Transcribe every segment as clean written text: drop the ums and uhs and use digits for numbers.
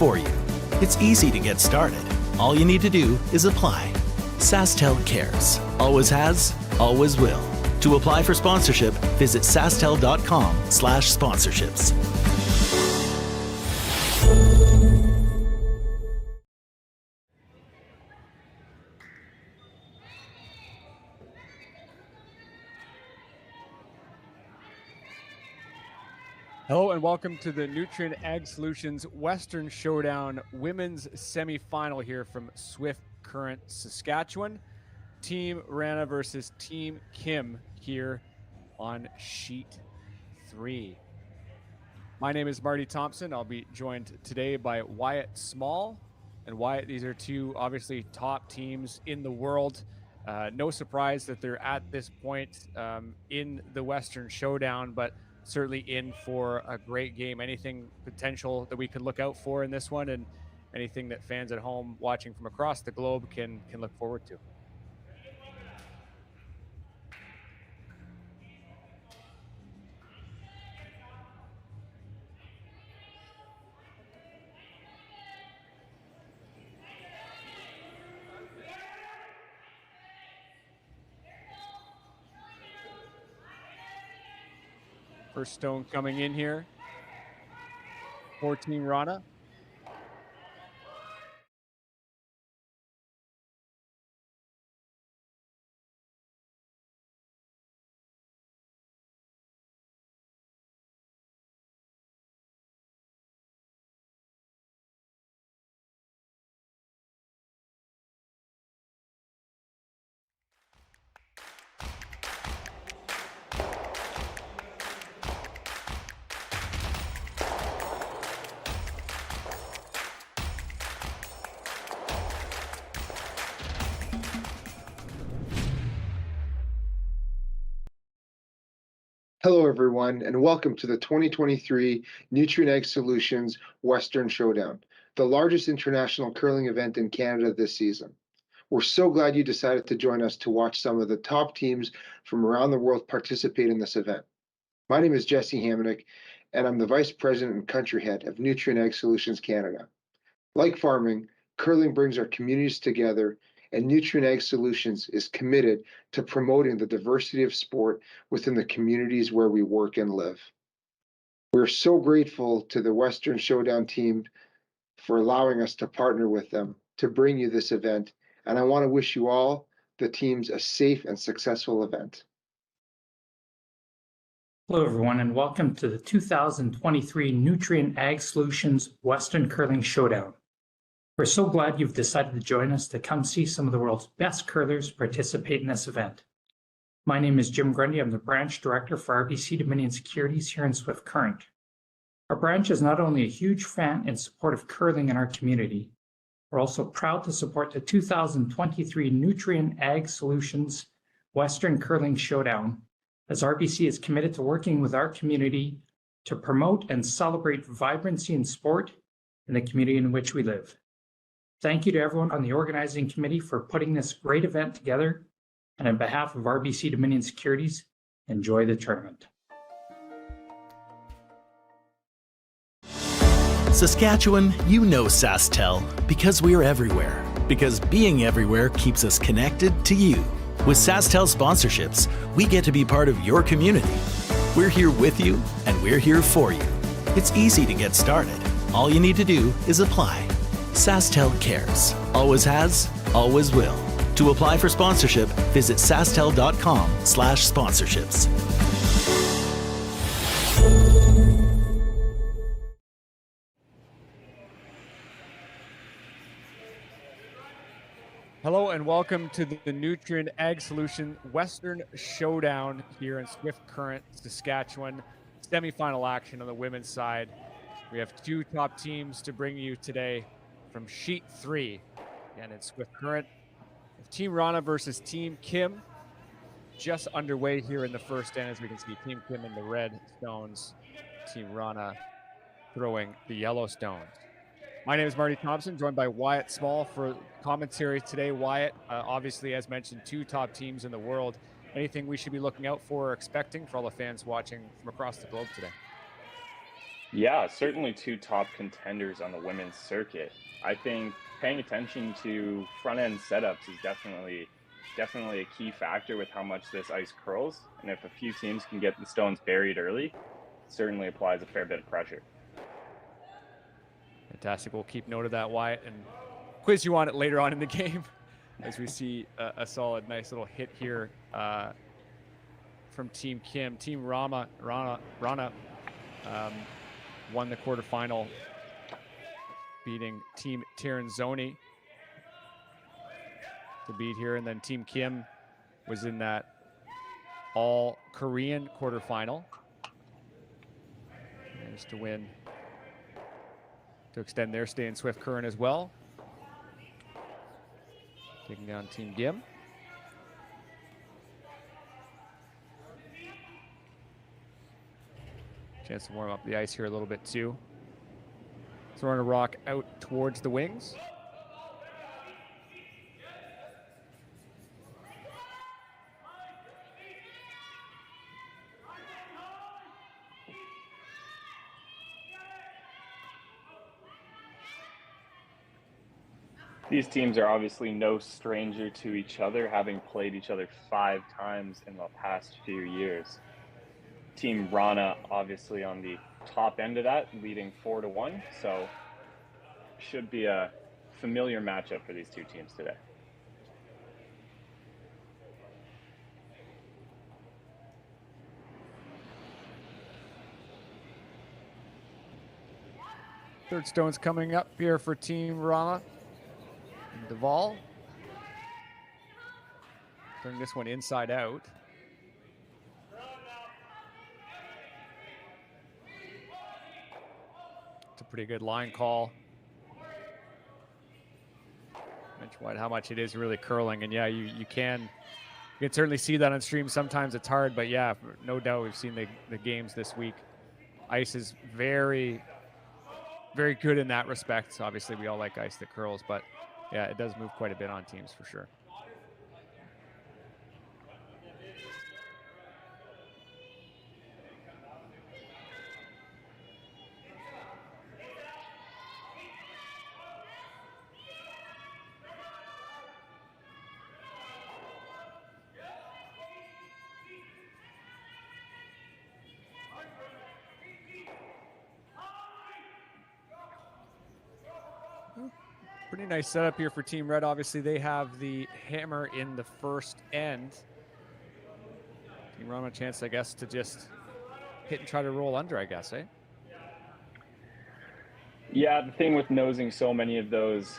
for you. It's easy to get started. All you need to do is apply. SaskTel cares. Always has, always will. To apply for sponsorship, visit sastel.com/sponsorships. Hello and welcome to the Nutrien Ag Solutions Western Showdown Women's Semifinal here from Swift Current, Saskatchewan. Team Wrana versus Team Kim here on Sheet 3. My name is Marty Thompson. I'll be joined today by Wyatt Small. And Wyatt, these are two obviously top teams in the world. No surprise that they're at this point in the Western Showdown, but certainly in for a great game. Anything potential that we could look out for in this one, and anything that fans at home watching from across the globe can look forward to. First stone coming in here for Team Wrana. Hello, everyone, and welcome to the 2023 Nutrien Ag Solutions Western Showdown, the largest international curling event in Canada this season. We're so glad you decided to join us to watch some of the top teams from around the world participate in this event. My name is Jesse Hamonic, and I'm the Vice President and Country Head of Nutrien Ag Solutions Canada. Like farming, curling brings our communities together, and Nutrien Ag Solutions is committed to promoting the diversity of sport within the communities where we work and live. We're so grateful to the Western Showdown team for allowing us to partner with them to bring you this event, and I want to wish you all, the teams, a safe and successful event. Hello, everyone, and welcome to the 2023 Nutrien Ag Solutions Western Curling Showdown. We're so glad you've decided to join us to come see some of the world's best curlers participate in this event. My name is Jim Grundy. I'm the branch director for RBC Dominion Securities here in Swift Current. Our branch is not only a huge fan and support of curling in our community, we're also proud to support the 2023 Nutrien Ag Solutions Western Curling Showdown, as RBC is committed to working with our community to promote and celebrate vibrancy in sport in the community in which we live. Thank you to everyone on the organizing committee for putting this great event together. And on behalf of RBC Dominion Securities, enjoy the tournament. Saskatchewan, you know SaskTel because we're everywhere. Because being everywhere keeps us connected to you. With SaskTel sponsorships, we get to be part of your community. We're here with you, and we're here for you. It's easy to get started. All you need to do is apply. SaskTel cares. Always has, always will. To apply for sponsorship, visit sastel.com/sponsorships. Hello and welcome to the Nutrien Ag Solution Western Showdown here in Swift Current, Saskatchewan. Semifinal action on the women's side. We have two top teams to bring you today from Sheet 3. Again, it's Swift Current. Team Wrana versus Team Kim. Just underway here in the first end, as we can see. Team Kim in the red stones. Team Wrana throwing the yellow stones. My name is Marty Thompson, joined by Wyatt Small for commentary today. Wyatt, obviously, as mentioned, two top teams in the world. Anything we should be looking out for or expecting for all the fans watching from across the globe today? Yeah, certainly two top contenders on the women's circuit. I think paying attention to front end setups is definitely a key factor with how much this ice curls. And if a few teams can get the stones buried early, it certainly applies a fair bit of pressure. Fantastic. We'll keep note of that, Wyatt, and quiz you on it later on in the game as we see a solid, nice little hit here from Team Kim. Team Rana won the quarterfinal, beating Team Tiranzoni to beat here. And then Team Kim was in that all-Korean quarterfinal. Managed to win, to extend their stay in Swift Current as well. Taking down Team Kim. Chance to warm up the ice here a little bit too. Throwing a rock out towards the wings. These teams are obviously no stranger to each other, having played each other 5 times in the past few years. Team Rana obviously on the top end of that, leading 4-1, so should be a familiar matchup for these two teams today. Third stone's coming up here for Team Rana. Duvall. Turning this one inside out. It's a pretty good line call. Mention White how much it is really curling, and yeah, you can certainly see that on stream. Sometimes it's hard, but yeah, no doubt we've seen the games this week. Ice is very, very good in that respect. So obviously, we all like ice that curls, but yeah, it does move quite a bit on teams for sure. Pretty nice setup here for Team Red. Obviously, they have the hammer in the first end. Team Red a chance, I guess, to just hit and try to roll under, I guess, eh? Yeah, the thing with nosing so many of those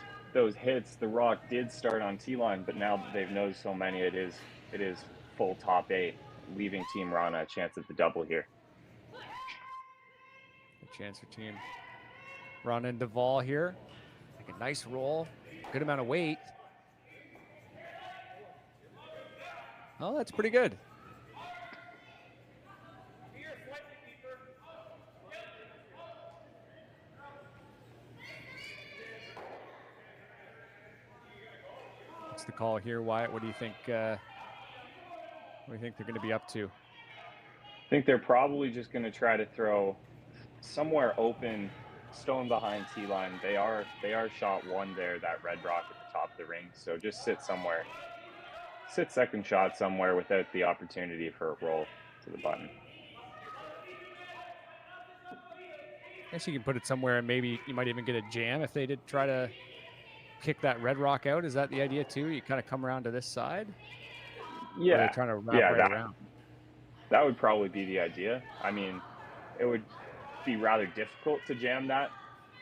hits, the rock did start on T-line, but now that they've nosed so many, it is full top 8, leaving Team Rana a chance at the double here. Good chance for Team Rana and Duvall here. Make a nice roll, good amount of weight. Oh, that's pretty good. What's the call here, Wyatt? What do you think? What do you think they're going to be up to? I think they're probably just going to try to throw somewhere open, stone behind T-line. They are shot 1 there, that red rock at the top of the ring. So just sit somewhere, sit second shot somewhere without the opportunity for a roll to the button. I guess you can put it somewhere and maybe you might even get a jam if they did try to kick that red rock out. Is that the idea too? You kind of come around to this side? Yeah. Or are they trying to wrap right around? That would probably be the idea. I mean, it would be rather difficult to jam that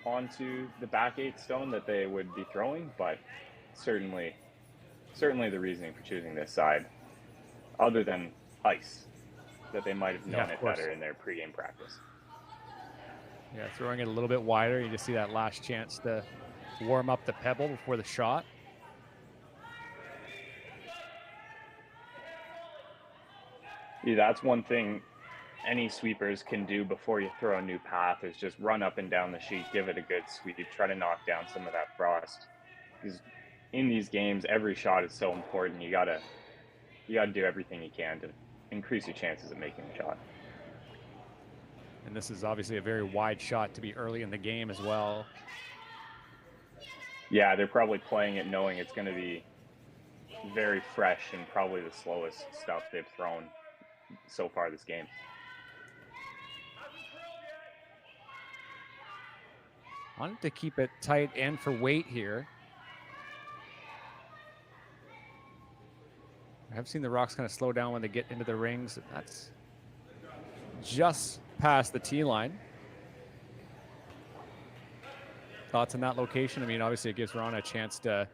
onto the back 8 stone that they would be throwing, but certainly the reasoning for choosing this side, other than ice, that they might have known it better in their pregame practice. Yeah, throwing it a little bit wider, you just see that last chance to warm up the pebble before the shot. Yeah, that's one thing any sweepers can do before you throw a new path is just run up and down the sheet, give it a good sweep, try to knock down some of that frost. Because in these games, every shot is so important. You gotta do everything you can to increase your chances of making a shot. And this is obviously a very wide shot to be early in the game as well. Yeah, they're probably playing it knowing it's going to be very fresh and probably the slowest stuff they've thrown so far this game. Wanted to keep it tight and for weight here. I have seen the Rocks kind of slow down when they get into the rings. That's just past the tee line. Thoughts on that location? I mean, obviously it gives Wrana a chance to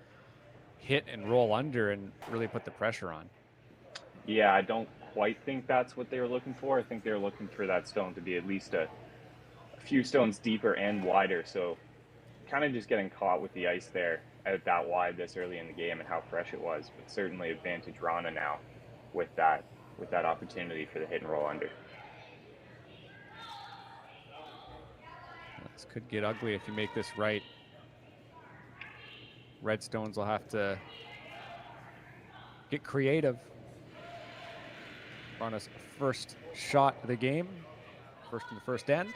hit and roll under and really put the pressure on. Yeah, I don't quite think that's what they were looking for. I think they were looking for that stone to be at least a few stones deeper and wider. So kind of just getting caught with the ice there out that wide this early in the game and how fresh it was. But certainly advantage Wrana now with that opportunity for the hit and roll under. This could get ugly if you make this right. Redstones will have to get creative. Wrana's first shot of the game, first in the first end.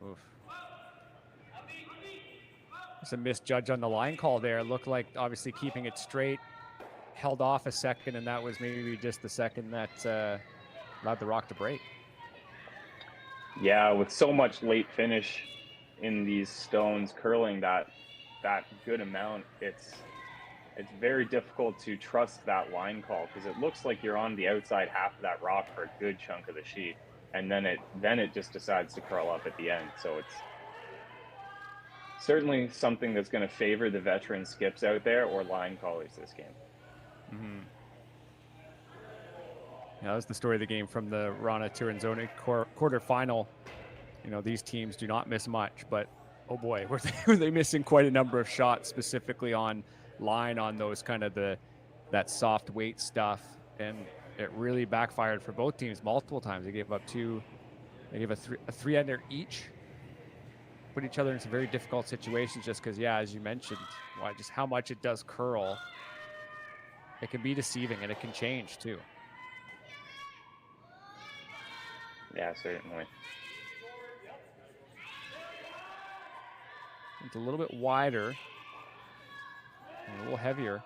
Oof. It's a misjudge on the line call there. It looked like obviously keeping it straight, held off a second, and that was maybe just the second that allowed the rock to break. Yeah, with so much late finish in these stones curling that good amount, it's very difficult to trust that line call because it looks like you're on the outside half of that rock for a good chunk of the sheet, and then it just decides to curl up at the end. So it's certainly something that's going to favor the veteran skips out there or line callers this game. Mm-hmm. Yeah, that was the story of the game from the Wrana Tirinzoni quarterfinal. You know, these teams do not miss much, but oh boy, were they missing quite a number of shots, specifically on line on those kind of that soft weight stuff, and it really backfired for both teams multiple times. They gave up two, they gave a three-ender each, put each other in some very difficult situations just because, yeah, as you mentioned, just how much it does curl. It can be deceiving and it can change too. Yeah, certainly. It's a little bit wider and a little heavier.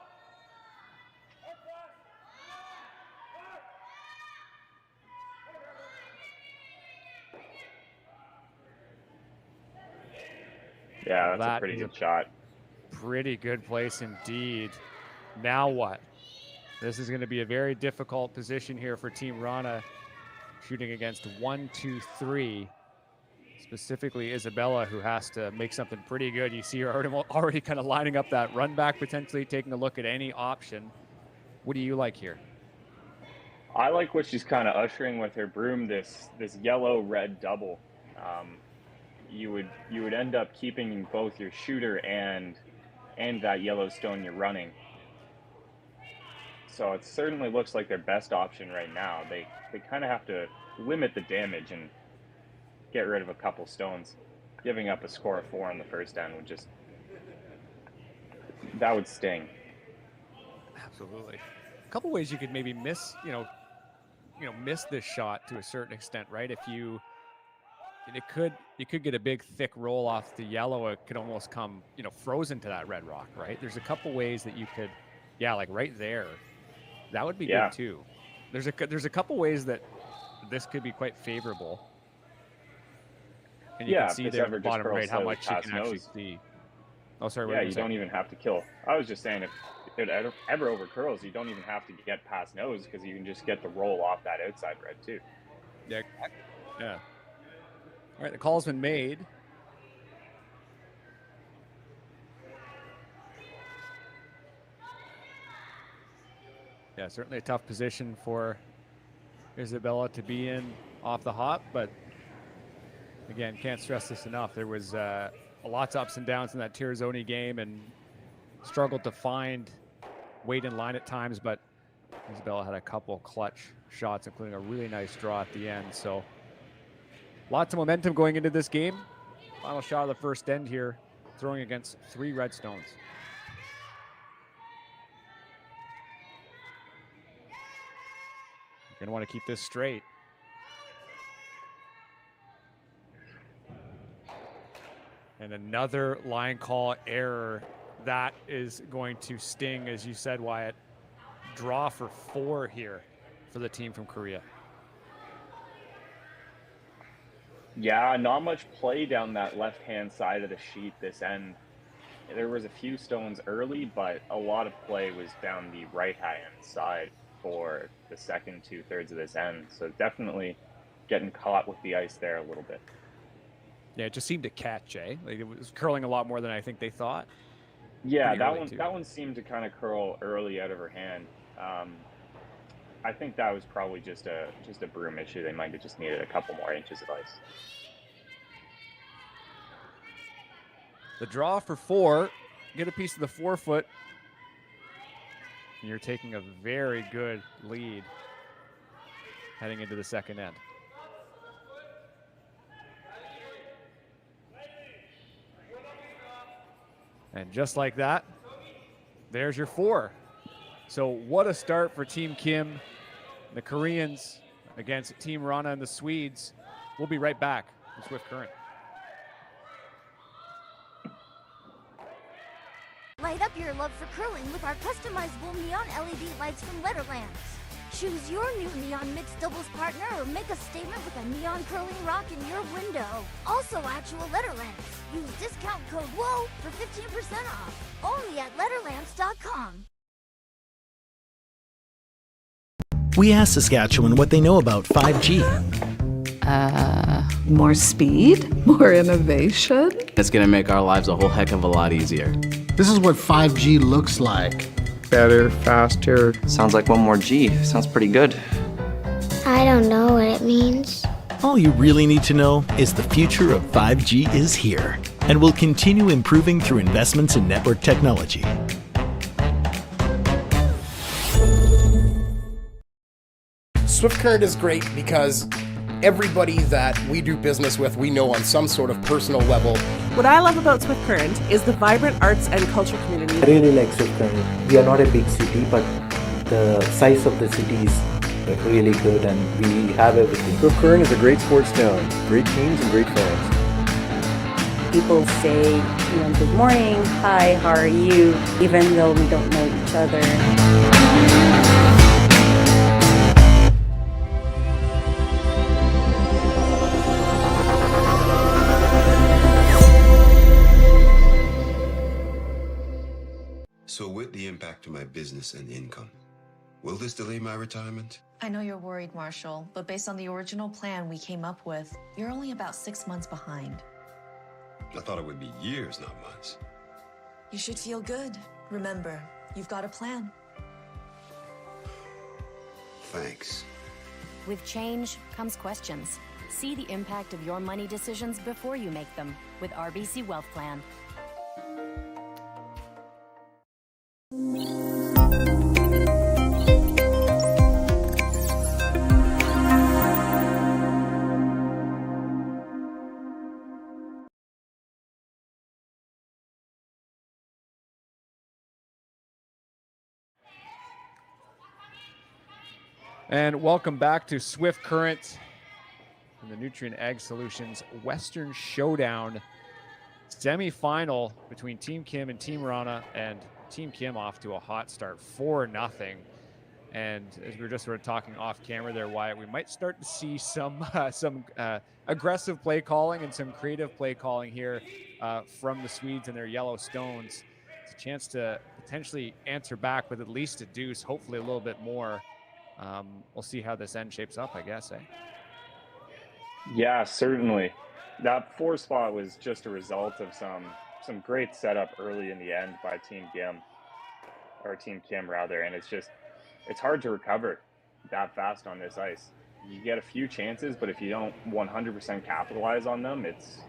Yeah, that's a pretty good shot. Pretty good place indeed. Now what? This is going to be a very difficult position here for Team Wrana, shooting against 1, 2, 3. Specifically Isabella, who has to make something pretty good. You see her already kind of lining up that run back, potentially taking a look at any option. What do you like here? I like what she's kind of ushering with her broom, this yellow-red double. You would end up keeping both your shooter and that yellow stone you're running. So it certainly looks like their best option right now. They kind of have to limit the damage and get rid of a couple stones. Giving up a score of 4 on the first end that would sting. Absolutely. A couple ways you could maybe miss this shot to a certain extent, right? If you could get a big thick roll off the yellow. It could almost come, frozen to that red rock, right? There's a couple ways that you could, like right there. That would be good too. There's a couple ways that this could be quite favorable. And you can see there in the bottom right how much you can actually see. Oh, sorry. Yeah, you don't even have to kill. I was just saying if it ever over curls, you don't even have to get past nose because you can just get the roll off that outside red too. Yeah. Yeah. All right, the call's been made. Yeah, certainly a tough position for Isabella to be in off the hop, but again, can't stress this enough. There was lots of ups and downs in that Tirinzoni game and struggled to find weight in line at times, but Isabella had a couple clutch shots, including a really nice draw at the end. So Lots of momentum going into this game. Final shot of the first end here, throwing against 3 red stones. You're going to want to keep this straight. And another line call error. That is going to sting, as you said, Wyatt. Draw for 4 here for the team from Korea. Yeah, not much play down that left-hand side of the sheet this end. There was a few stones early, but a lot of play was down the right-hand side for the second 2/3 of this end. So definitely getting caught with the ice there a little bit. Yeah, it just seemed to catch, eh? Like it was curling a lot more than I think they thought. Yeah, Pretty that one seemed to kind of curl early out of her hand. I think that was probably just a broom issue. They might have just needed a couple more inches of ice. The draw for 4, get a piece of the forefoot. And you're taking a very good lead heading into the second end. And just like that, there's your 4. So what a start for Team Kim, the Koreans against Team Wrana and the Swedes. We'll be right back with Swift Current. Light up your love for curling with our customizable neon LED lights from Letterlands. Choose your new neon mixed doubles partner or make a statement with a neon curling rock in your window. Also actual Letterlands. Use discount code WHOA for 15% off. Only at Letterlands.com. We asked Saskatchewan what they know about 5G. More speed, more innovation. It's going to make our lives a whole heck of a lot easier. This is what 5G looks like. Better, faster. Sounds like one more G. Sounds pretty good. I don't know what it means. All you really need to know is the future of 5G is here and will continue improving through investments in network technology. Swift Current is great because everybody that we do business with, we know on some sort of personal level. What I love about Swift Current is the vibrant arts and culture community. I really like Swift Current. We are not a big city, but the size of the city is really good and we have everything. Swift Current is a great sports town, great teams and great fans. People say, good morning, hi, how are you, even though we don't know each other. So with the impact to my business and income, will this delay my retirement? I know you're worried, Marshall, but based on the original plan we came up with, you're only about 6 months behind. I thought it would be years, not months. You should feel good. Remember, you've got a plan. Thanks. With change comes questions. See the impact of your money decisions before you make them with RBC Wealth Plan. And welcome back to Swift Current and the Nutrien Ag Solutions Western Showdown semifinal between Team Kim and Team Wrana, and Team Kim off to a hot start, 4-0. And as we were just sort of talking off camera there, Wyatt, we might start to see some aggressive play calling and some creative play calling here from the Swedes and their yellow stones. It's a chance to potentially answer back with at least a deuce, hopefully a little bit more. We'll see how this end shapes up, I guess, eh? Yeah, certainly. That 4 spot was just a result of some great setup early in the end by Team Kim, and it's hard to recover that fast on this ice. You get a few chances, but if you don't 100% capitalize on them, it's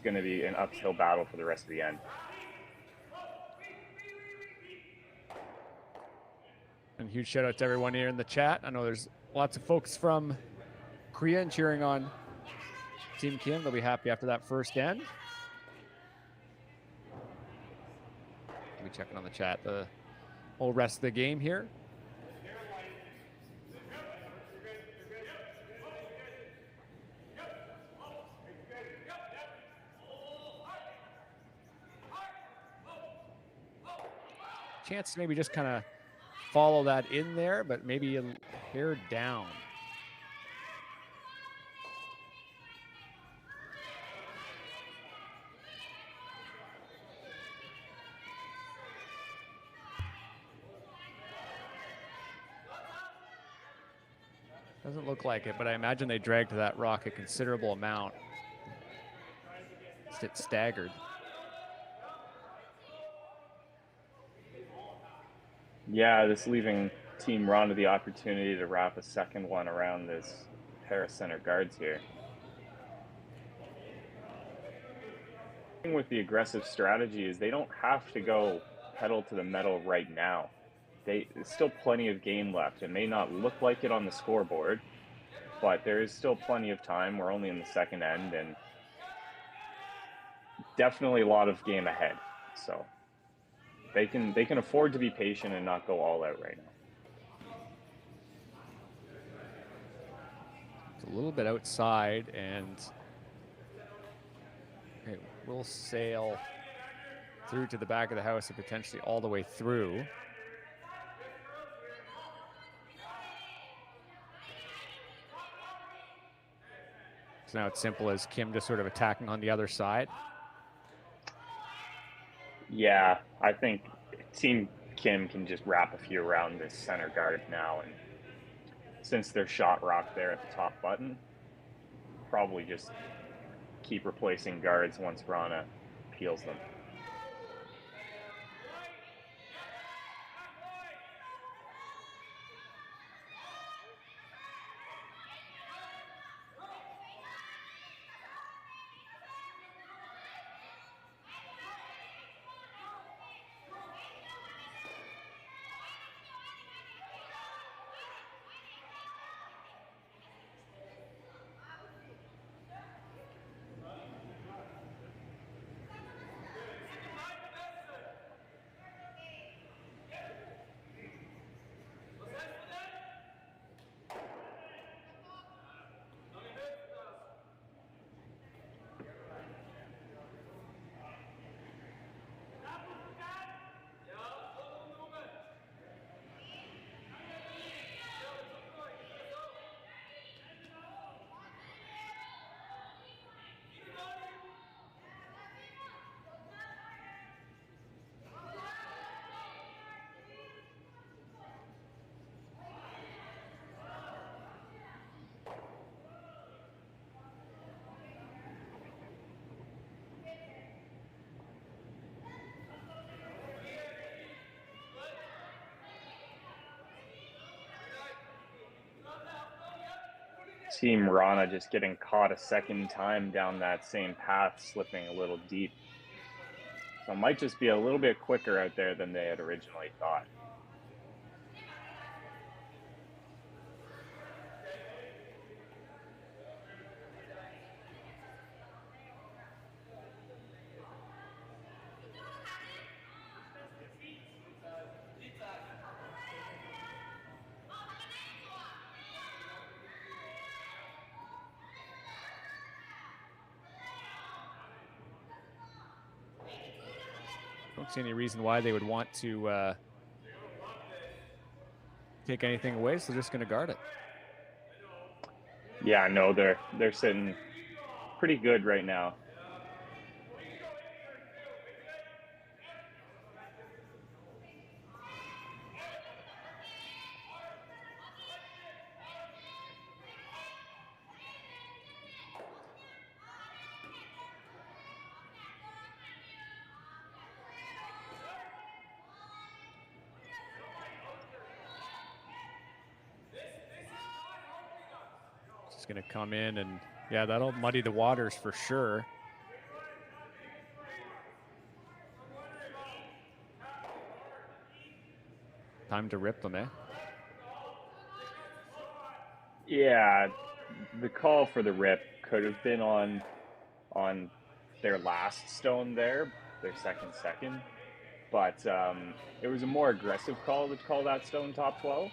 going to be an uphill battle for the rest of the end. And huge shout out to everyone here in the chat. I know there's lots of folks from Korean cheering on Team Kim. They'll be happy after that first end. We'll be checking on the chat the whole rest of the game here. Chance to maybe just kind of follow that in there, but maybe a hair down. Doesn't look like it, but I imagine they dragged that rock a considerable amount. It staggered. Yeah, this leaving Team Wrana the opportunity to wrap a second one around this pair of center guards here. The thing with the aggressive strategy is they don't have to go pedal to the metal right now. There's still plenty of game left. It may not look like it on the scoreboard, but there is still plenty of time. We're only in the second end, and definitely a lot of game ahead. So they can afford to be patient and not go all out right now. It's a little bit outside, and it will sail through to the back of the house and potentially all the way through. So now it's simple as Kim just sort of attacking on the other side. Yeah, I think Team Kim can just wrap a few around this center guard now, and since there's shot rock there at the top button, probably just keep replacing guards once Wrana peels them. Team Wrana just getting caught a second time down that same path, slipping a little deep. So it might just be a little bit quicker out there than they had originally thought. Don't see any reason why they would want to take anything away, so they're just going to guard it. Yeah, no, they're sitting pretty good right now. Just going to come in, and yeah, that'll muddy the waters for sure. Time to rip them, eh? Yeah, the call for the rip could have been on their last stone there, their second, but it was a more aggressive call to call that stone top 12.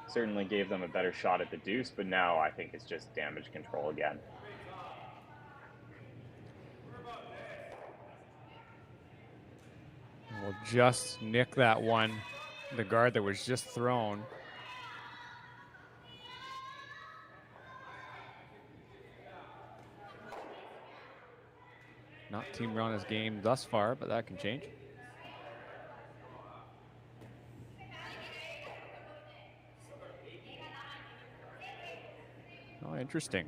Certainly gave them a better shot at the deuce, but now I think it's just damage control again. We'll just nick that one, the guard that was just thrown. Not Team Wrana's game thus far, but that can change. Oh, interesting.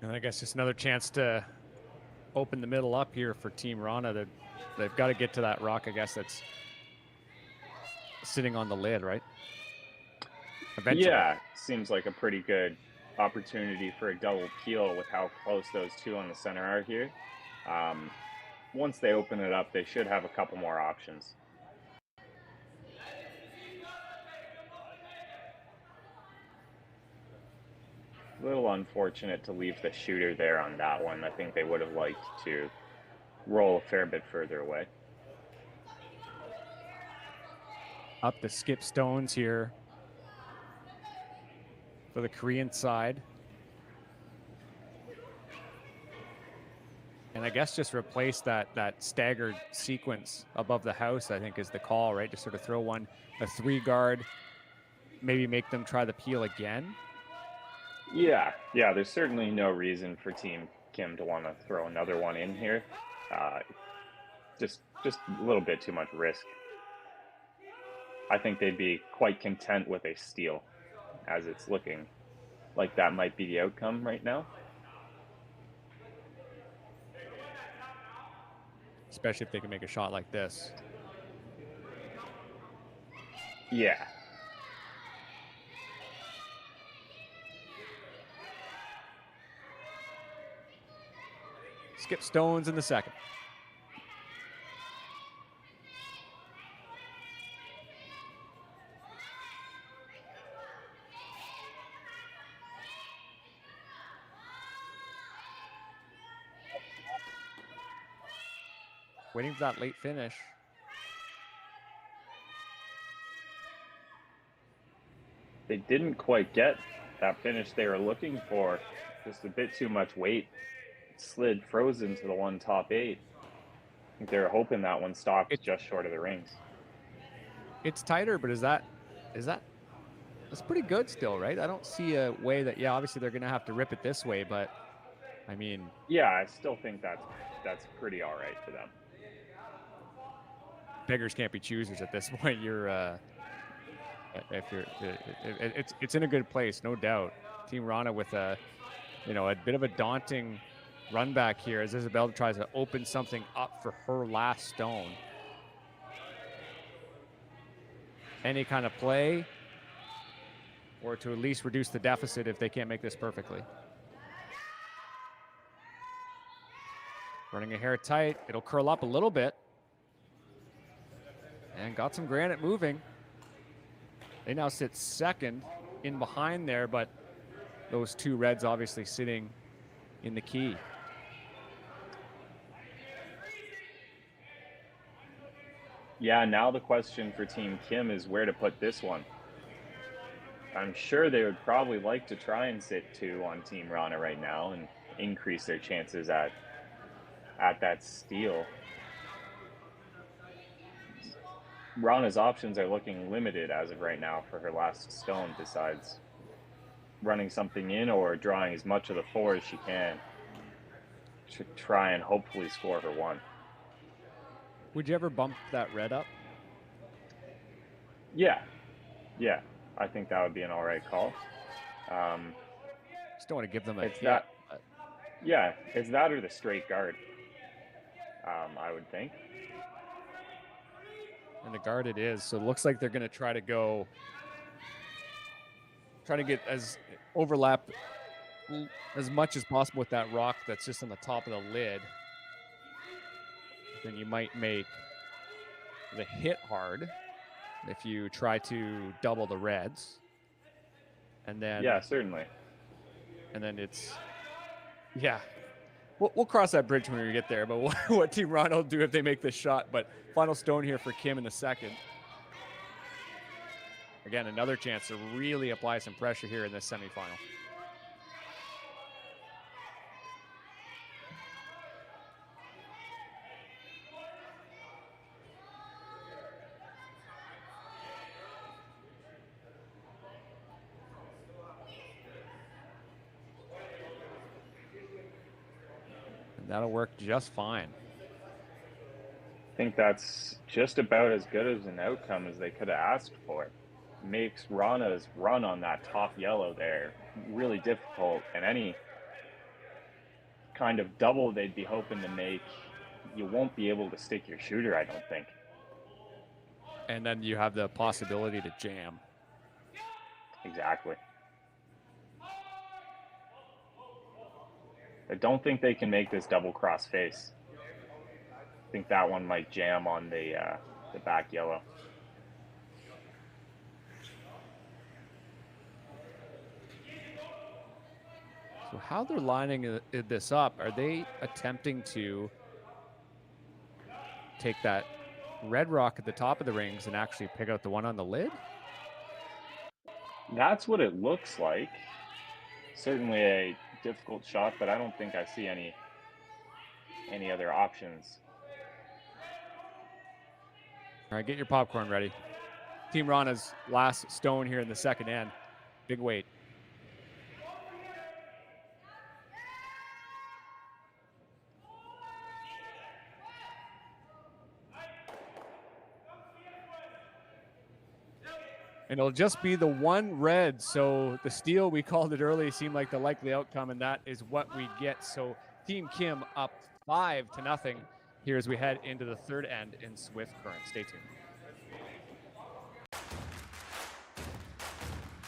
And I guess just another chance to open the middle up here for Team Wrana. They've got to get to that rock, I guess, that's sitting on the lid, right? Eventually. Yeah, seems like a pretty good opportunity for a double peel with how close those two on the center are here. Once they open it up, they should have a couple more options. A little unfortunate to leave the shooter there on that one. I think they would have liked to roll a fair bit further away. Up the skip stones here for the Korean side. And I guess just replace that staggered sequence above the house, I think is the call, right? Just sort of throw a 3-guard, maybe make them try the peel again. Yeah, there's certainly no reason for Team Kim to want to throw another one in here. Just a little bit too much risk. I think they'd be quite content with a steal, as it's looking like that might be the outcome right now. Especially if they can make a shot like this. Yeah. Skip stones in the second. Waiting for that late finish. They didn't quite get that finish they were looking for. Just a bit too much weight. Slid frozen to the one top 8. I think they were hoping that one stopped just short of the rings. It's tighter, but that's pretty good still, right? I don't see a way that, obviously they're going to have to rip it this way, but I mean. Yeah, I still think that's pretty all right for them. Beggars can't be choosers at this point. It's in a good place, no doubt. Team Wrana with a bit of a daunting run back here as Isabella tries to open something up for her last stone. Any kind of play, or to at least reduce the deficit if they can't make this perfectly. Running a hair tight, it'll curl up a little bit. And got some granite moving. They now sit second in behind there, but those two reds obviously sitting in the key. Yeah, now the question for Team Kim is where to put this one. I'm sure they would probably like to try and sit 2 on Team Wrana right now and increase their chances at that steal. Rana's options are looking limited as of right now for her last stone, besides running something in or drawing as much of the 4 as she can to try and hopefully score her 1. Would you ever bump that red up? Yeah. I think that would be an all right call. Just don't want to give them a hit. Yeah, it's that or the straight guard, I would think. And the guard it is. So it looks like they're going to try to get as overlap as much as possible with that rock that's just on the top of the lid. Then you might make the hit hard if you try to double the reds. And then yeah, certainly. And then it's we'll cross that bridge when we get there. But what Team Wrana will do if they make this shot? But final stone here for Kim in the second. Again, another chance to really apply some pressure here in this semifinal. That'll work just fine. I think that's just about as good as an outcome as they could have asked for. Makes Rana's run on that top yellow there really difficult, and any kind of double they'd be hoping to make, you won't be able to stick your shooter, I don't think. And then you have the possibility to jam. Exactly. I don't think they can make this double cross face. I think that one might jam on the back yellow. So how they're lining this up, are they attempting to take that red rock at the top of the rings and actually pick out the one on the lid? That's what it looks like. Certainly a difficult shot, but I don't think I see any other options. All right, get your popcorn ready. Team Rana's last stone here in the second end. Big weight. And it'll just be the one red. So the steal, we called it early, seemed like the likely outcome, and that is what we get. So Team Kim up 5-0 here as we head into the third end in Swift Current. Stay tuned.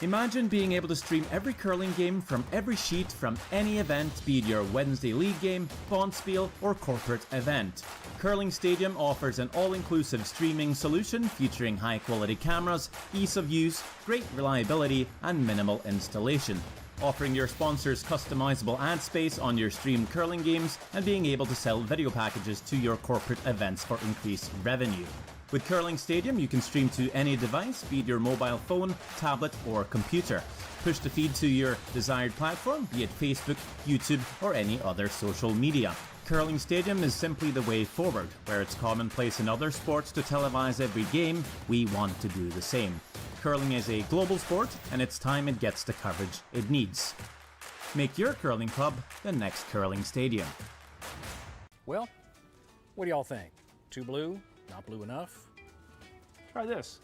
Imagine being able to stream every curling game from every sheet from any event, be it your Wednesday league game, bonspiel, or corporate event. Curling Stadium offers an all-inclusive streaming solution featuring high-quality cameras, ease of use, great reliability, and minimal installation. Offering your sponsors customizable ad space on your streamed curling games and being able to sell video packages to your corporate events for increased revenue. With Curling Stadium, you can stream to any device, be it your mobile phone, tablet, or computer. Push the feed to your desired platform, be it Facebook, YouTube, or any other social media. Curling Stadium is simply the way forward. Where it's commonplace in other sports to televise every game, we want to do the same. Curling is a global sport, and it's time it gets the coverage it needs. Make your curling club the next Curling Stadium. Well, what do y'all think? Too blue? Not blue enough? Try this.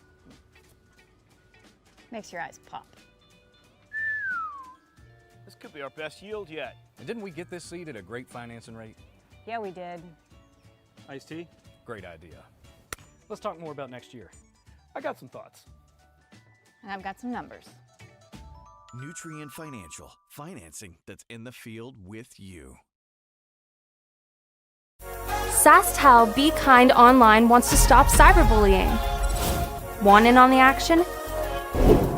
Makes your eyes pop. This could be our best yield yet. And didn't we get this seed at a great financing rate? Yeah, we did. Iced tea? Great idea. Let's talk more about next year. I got some thoughts. And I've got some numbers. Nutrien Financial, financing that's in the field with you. SaskTel Be Kind Online wants to stop cyberbullying. Want in on the action?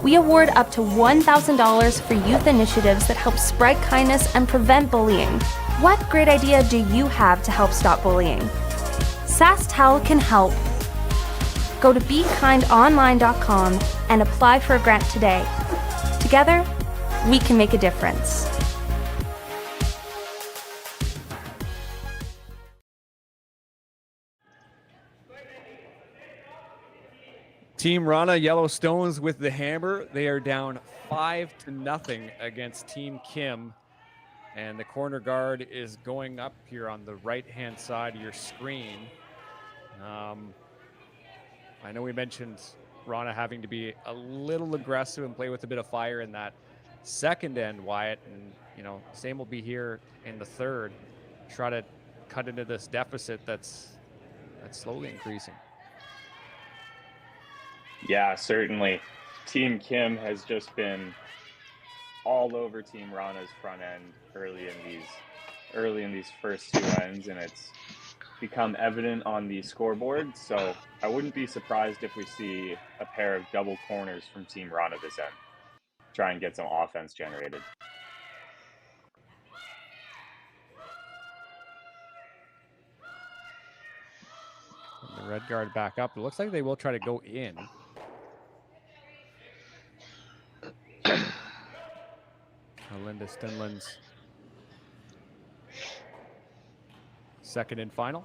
We award up to $1,000 for youth initiatives that help spread kindness and prevent bullying. What great idea do you have to help stop bullying? SaskTel can help. Go to BeKindOnline.com and apply for a grant today. Together, we can make a difference. Team Rana, Yellowstones with the hammer. They are down 5-0 against Team Kim. And the corner guard is going up here on the right-hand side of your screen. I know we mentioned Rana having to be a little aggressive and play with a bit of fire in that second end, Wyatt. And, you know, same will be here in the third. Try to cut into this deficit that's slowly increasing. Yeah, certainly. Team Kim has just been all over Team Rana's front end early in these first two ends, and it's become evident on the scoreboard. So I wouldn't be surprised if we see a pair of double corners from Team Rana this end. Try and get some offense generated. And the red guard back up. It looks like they will try to go in. Linda Stinland's second and final.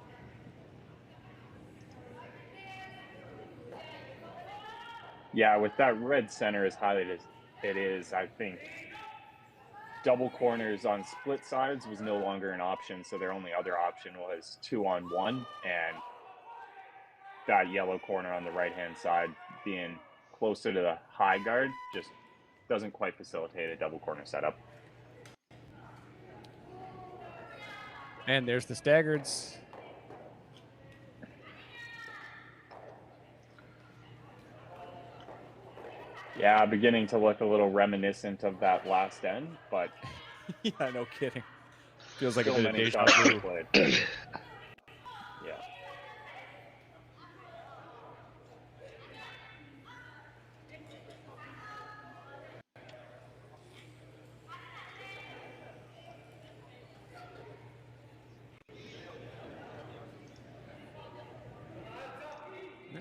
Yeah, with that red center as highlighted as it is, I think double corners on split sides was no longer an option, so their only other option was 2-on-1, and that yellow corner on the right-hand side being closer to the high guard just doesn't quite facilitate a double corner setup. And there's the Staggards. Yeah, beginning to look a little reminiscent of that last end, but yeah, no kidding. Feels like so a bit of many deja shots vu. played. Yeah.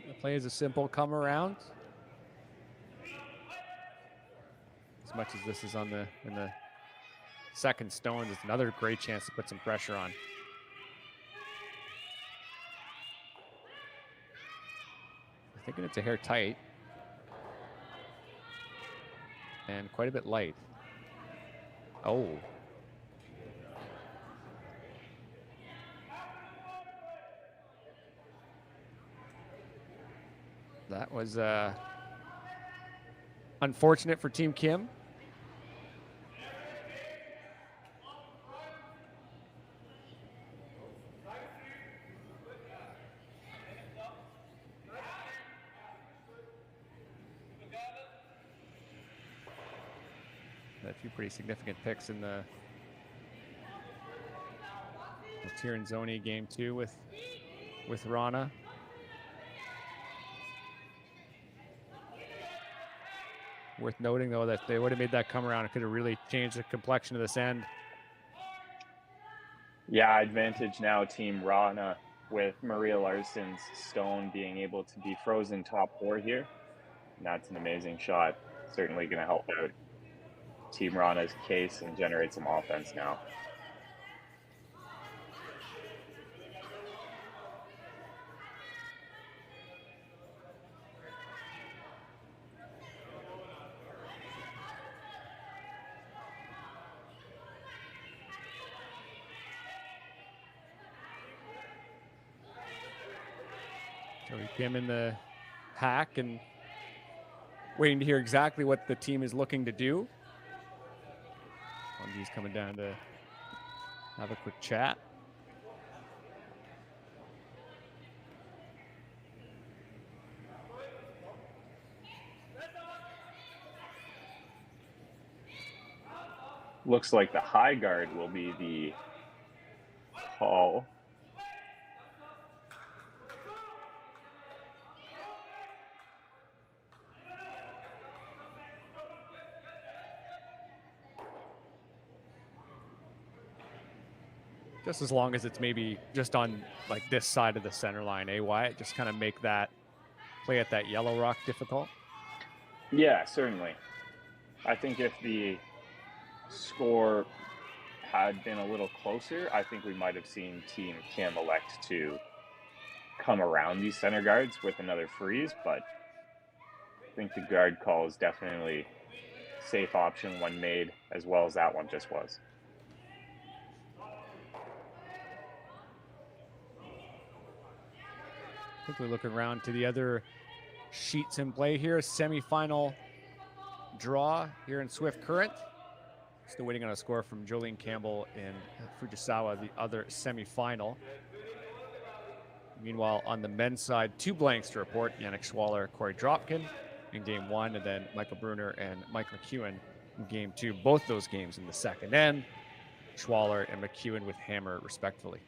The play is a simple come around. As much as this is in the second stone, it's another great chance to put some pressure on. I'm thinking it's a hair tight and quite a bit light. Oh. That was unfortunate for Team Kim. A few pretty significant picks in the Tirinzoni game too with Rana. Worth noting, though, that they would have made that come around. It could have really changed the complexion of this end. Yeah, advantage now Team Rana with Maria Larson's stone being able to be frozen top four here. And that's an amazing shot. Certainly going to help out Team Rana's case and generate some offense now. Joey Kim in the hack and waiting to hear exactly what the team is looking to do. Bundy's coming down to have a quick chat. Looks like the high guard will be the call. Just as long as it's maybe just on like this side of the center line, Wyatt? Just kind of make that play at that yellow rock difficult? Yeah, certainly. I think if the score had been a little closer, I think we might have seen Team Kim elect to come around these center guards with another freeze, but I think the guard call is definitely safe option when made, as well as that one just was. I think we're looking around to the other sheets in play here. Semi-final draw here in Swift Current. Still waiting on a score from Jolene Campbell in Fujisawa, the other semi-final. Meanwhile, on the men's side, 2 blanks to report. Yannick Schwaller, Corey Dropkin in game 1, and then Michael Bruner and Mike McEwen in game 2. Both those games in the second end. Schwaller and McEwen with hammer, respectively.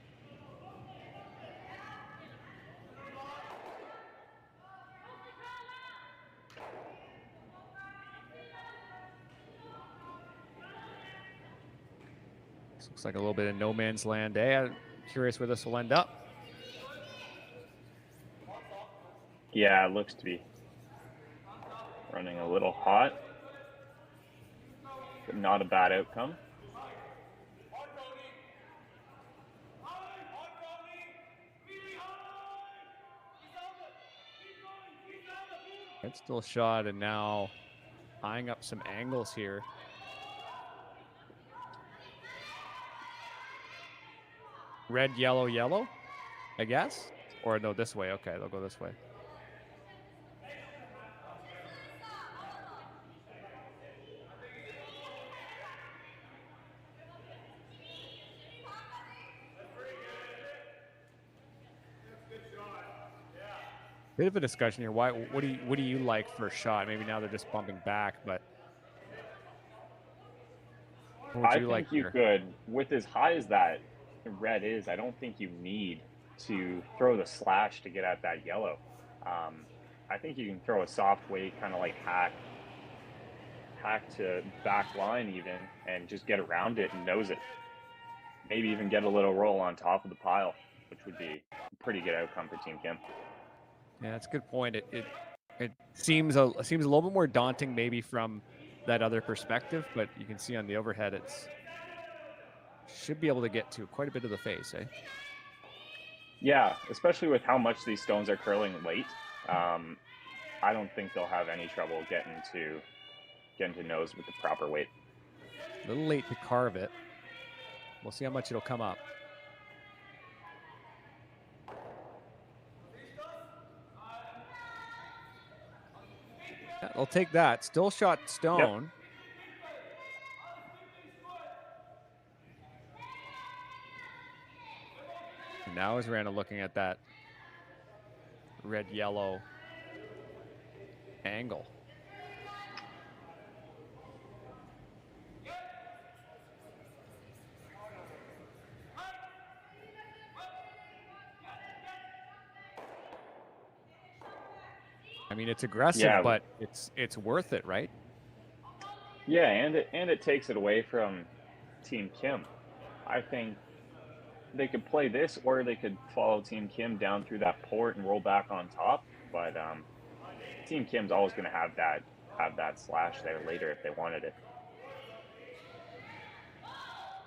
This looks like a little bit of no man's land, eh? I'm curious where this will end up. Yeah, it looks to be running a little hot, but not a bad outcome. It's still shot, and now eyeing up some angles here. Red, yellow, yellow, I guess? Or no, this way. Okay, they'll go this way. Bit of a discussion here. What do you like for a shot? Maybe now they're just bumping back, but I think you could, with as high as that red is, I don't think you need to throw the slash to get at that yellow. I think you can throw a soft weight, kind of like hack to back line even, and just get around it and nose it. Maybe even get a little roll on top of the pile, which would be a pretty good outcome for Team Kim. Yeah, that's a good point. It seems a little bit more daunting maybe from that other perspective, but you can see on the overhead it's should be able to get to quite a bit of the face, eh? Yeah, especially with how much these stones are curling late. I don't think they'll have any trouble getting to nose with the proper weight. A little late to carve it. We'll see how much it'll come up. Yeah, I'll take that. Still shot stone. Yep. Now is Wrana looking at that red-yellow angle. I mean, it's aggressive, yeah, but it's worth it, right? Yeah, and it takes it away from Team Kim. I think they could play this, or they could follow Team Kim down through that port and roll back on top. But Team Kim's always going to have that slash there later if they wanted it.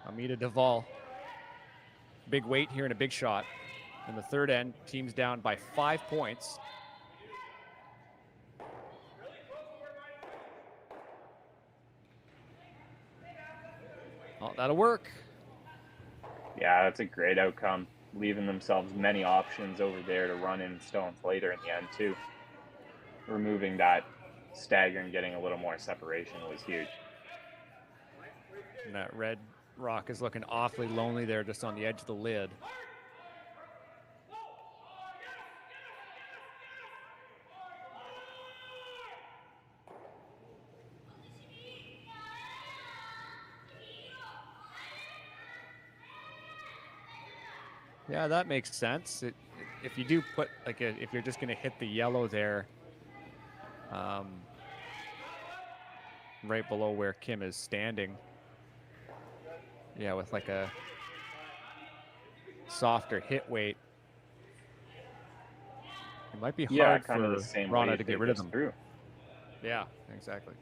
Amita Duvall, big weight here and a big shot. In the third end, team's down by 5 points. Oh, that'll work. Yeah, that's a great outcome. Leaving themselves many options over there to run in stones later in the end, too. Removing that stagger and getting a little more separation was huge. And that red rock is looking awfully lonely there just on the edge of the lid. Yeah, that makes sense. If you do put if you're just going to hit the yellow there, right below where Kim is standing, yeah, with like a softer hit weight, It might be Yeah, hard kind of for the same Wrana way to they get rid of just them. threw. Yeah, exactly.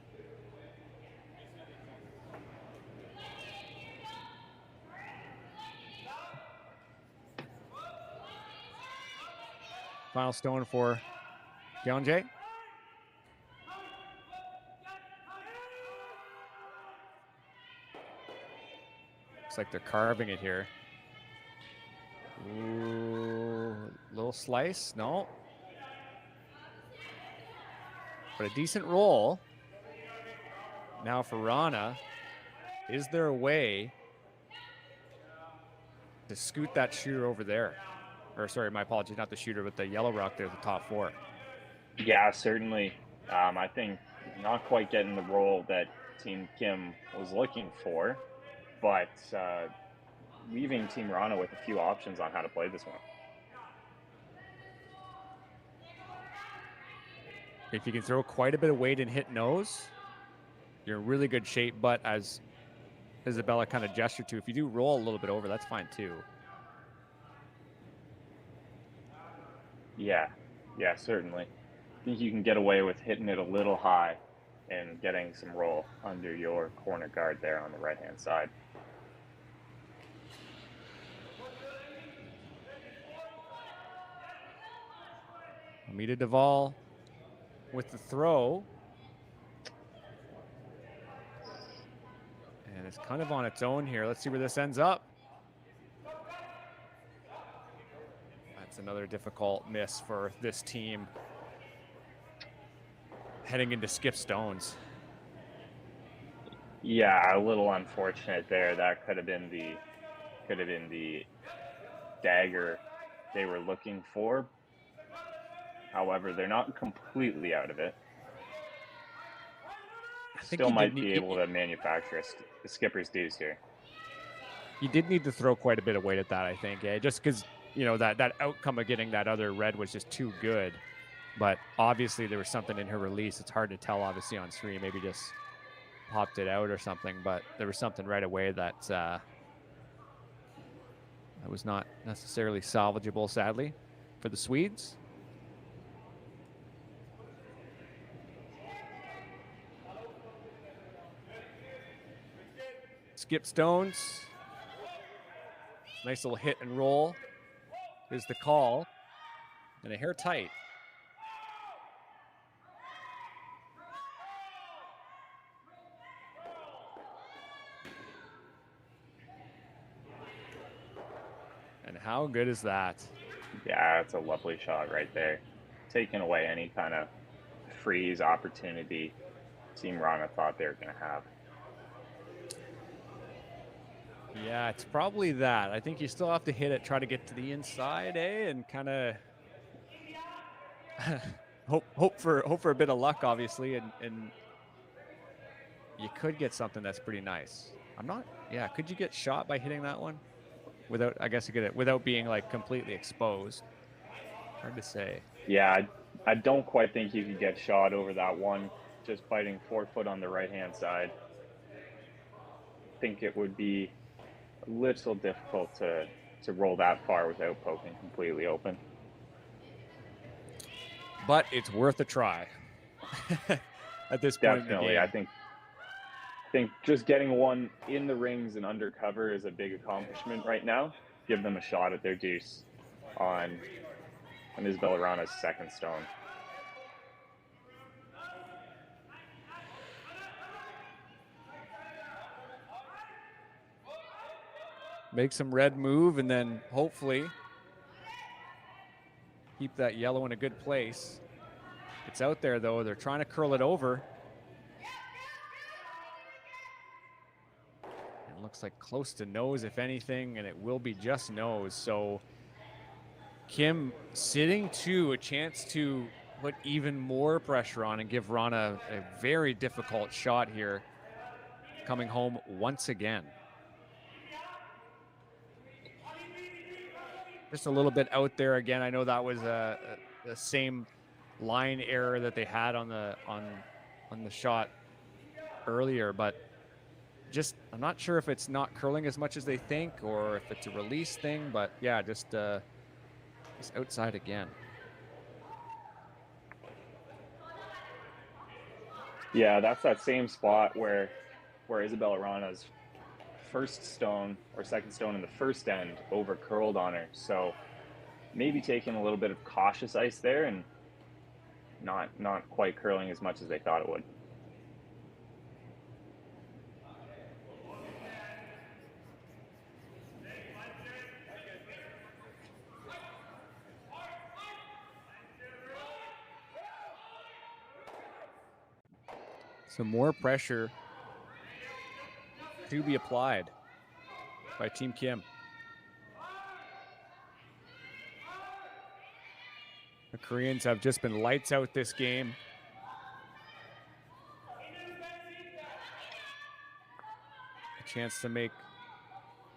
Final stone for Gangneung. Looks like they're carving it here. Ooh, little slice, no. But a decent roll. Now for Wrana, is there a way to scoot that shooter over there? Or sorry, my apologies, not the shooter, but the yellow rock there, the top four. Yeah, certainly. I think not quite getting the roll that Team Kim was looking for, but leaving Team Wrana with a few options on how to play this one. If you can throw quite a bit of weight and hit nose, you're in really good shape. But as Isabella kind of gestured to, if you do roll a little bit over, that's fine too. Yeah, certainly. I think you can get away with hitting it a little high and getting some roll under your corner guard there on the right-hand side. Amita Duvall with the throw. And it's kind of on its own here. Let's see where this ends up. That's another difficult miss for this team heading into skip stones. Yeah, a little unfortunate there. That could have been the dagger they were looking for. However, they're not completely out of it. Still might be able to manufacture a skipper's deuce here. You did need to throw quite a bit of weight at that, I think. Just because, you know, that outcome of getting that other red was just too good. But obviously there was something in her release. It's hard to tell, obviously, on stream. Maybe just popped it out or something. But there was something right away that was not necessarily salvageable, sadly, for the Swedes. Skip stones. Nice little hit and roll. Here's the call. And a hair tight. And how good is that? Yeah, it's a lovely shot right there. Taking away any kind of freeze opportunity Team Wrana thought they were going to have. Yeah, it's probably that. I think you still have to hit it, try to get to the inside, and kind of hope for a bit of luck, obviously, and you could get something that's pretty nice. Yeah, could you get shot by hitting that one? Without, I guess you could, without being like completely exposed. Hard to say. Yeah, I don't quite think you could get shot over that one, just biting 4 foot on the right-hand side. I think it would be a little difficult to roll that far without poking completely open. But it's worth a try at this point. Definitely. I think just getting one in the rings and undercover is a big accomplishment right now. Give them a shot at their deuce on Isabella Wrana's second stone. Make some red move and then hopefully keep that yellow in a good place. It's out there though. They're trying to curl it over. It looks like close to nose, if anything, and it will be just nose. So Kim sitting to a chance to put even more pressure on and give Wrana a very difficult shot here, coming home once again. Just a little bit out there again. I know that was the same line error that they had on the shot earlier, but just I'm not sure if it's not curling as much as they think or if it's a release thing, but yeah, just outside again. Yeah, that's that same spot where Isabella Wrana's first stone or second stone in the first end over curled on her. So maybe taking a little bit of cautious ice there and not quite curling as much as they thought it would. Some more pressure to be applied by Team Kim. The Koreans have just been lights out this game. A chance to make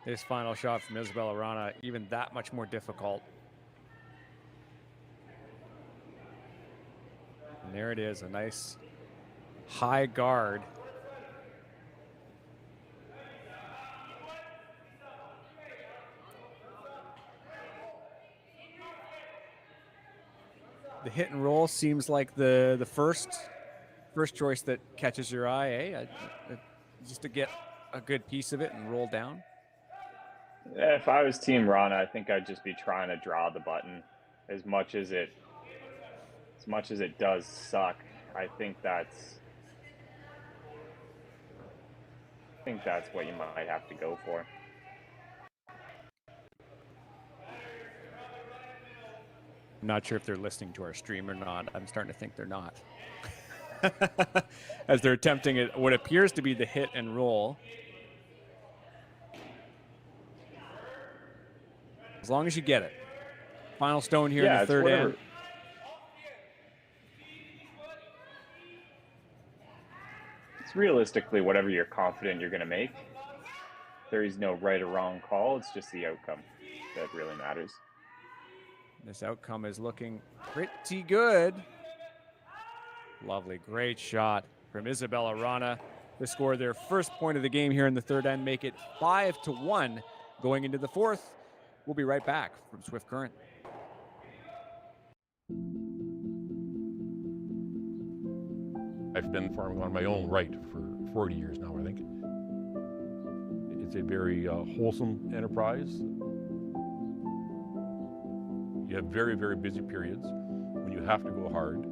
this final shot from Isabella Wrana even that much more difficult. And there it is, a nice high guard. The hit and roll seems like the first choice that catches your eye, eh? Just to get a good piece of it and roll down. If I was Team Wrana, I think I'd just be trying to draw the button. As much as it does suck, I think that's what you might have to go for. I'm not sure if they're listening to our stream or not. I'm starting to think they're not. As they're attempting it, what appears to be the hit and roll. As long as you get it. Final stone here in the third end. It's realistically whatever you're confident you're going to make. There is no right or wrong call. It's just the outcome that really matters. This outcome is looking pretty good. Lovely, great shot from Isabella Wrana to score their first point of the game here in the third end, make it 5-1 going into the fourth. We'll be right back from Swift Current. I've been farming on my own right for 40 years now, I think. It's a very wholesome enterprise. You have very, very busy periods when you have to go hard.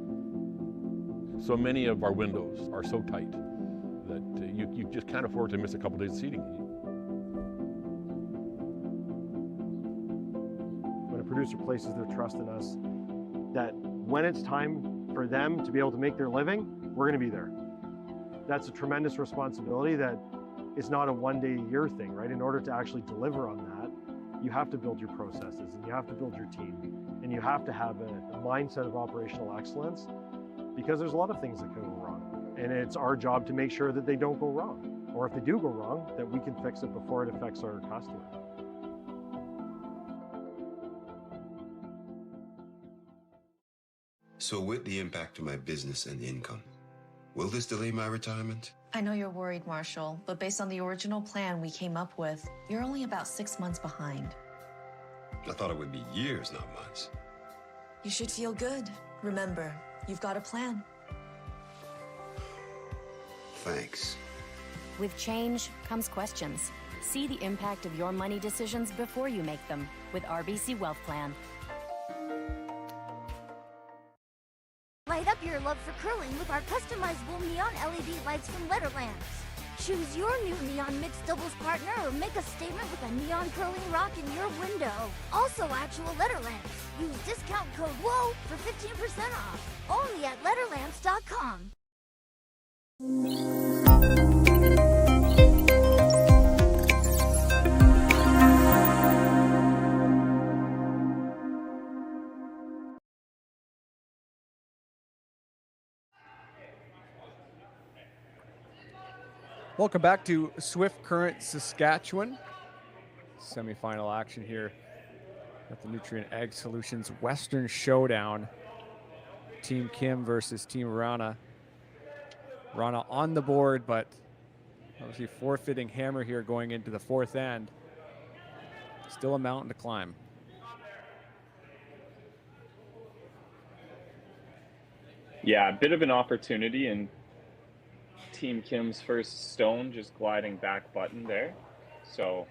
So many of our windows are so tight that you just can't afford to miss a couple days of seeding. When a producer places their trust in us, that when it's time for them to be able to make their living, we're going to be there. That's a tremendous responsibility that is not a one-day-a-year thing, right? In order to actually deliver on that, you have to build your processes and you have to build your team and you have to have a mindset of operational excellence, because there's a lot of things that can go wrong. And it's our job to make sure that they don't go wrong. Or if they do go wrong, that we can fix it before it affects our customer. So with the impact to my business and income, will this delay my retirement? I know you're worried, Marshall, but based on the original plan we came up with, you're only about 6 months behind. I thought it would be years, not months. You should feel good. Remember, you've got a plan. Thanks. With change comes questions. See the impact of your money decisions before you make them with RBC Wealth Plan. Light up your love for curling with our customizable neon LED lights from Letterlands. Choose your new neon mixed doubles partner or make a statement with a neon curling rock in your window. Also actual Letterlands. Use discount code WHOA for 15% off. Only at Letterlands.com. Welcome back to Swift Current, Saskatchewan. Semi-final action here at the Nutrien Ag Solutions Western Showdown. Team Kim versus Team Wrana. Wrana on the board, but obviously forfeiting hammer here going into the fourth end. Still a mountain to climb. Yeah, a bit of an opportunity, and Team Kim's first stone just gliding back button there. So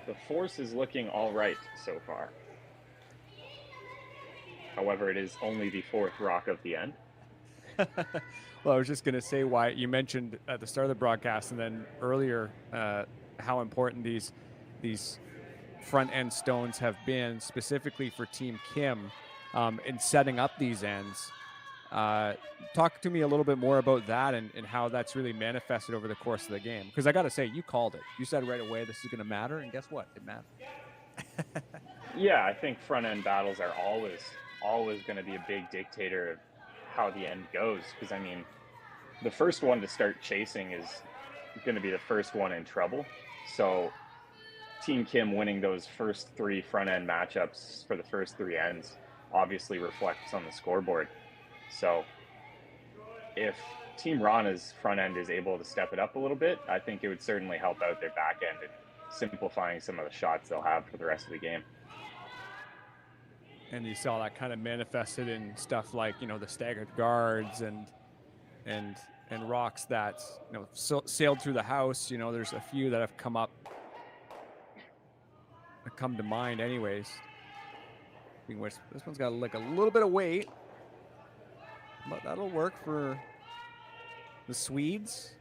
the force is looking all right so far. However, it is only the 4th rock of the end. Well, I was just going to say, why you mentioned at the start of the broadcast and then earlier how important these front end stones have been specifically for Team Kim in setting up these ends. Talk to me a little bit more about that and how that's really manifested over the course of the game. Because I got to say, you called it. You said right away this is going to matter, and guess what? It mattered. Yeah, I think front end battles are always going to be a big dictator of how the end goes. Because I mean, the first one to start chasing is going to be the first one in trouble. So Team Kim winning those first 3 front end matchups for the first 3 ends obviously reflects on the scoreboard. So if Team Rana's front end is able to step it up a little bit, I think it would certainly help out their back end and simplifying some of the shots they'll have for the rest of the game. And you saw that kind of manifested in stuff like, you know, the staggered guards and rocks that, you know, sailed through the house. You know, there's a few that have come to mind anyways. This one's got like a little bit of weight, but that'll work for the Swedes.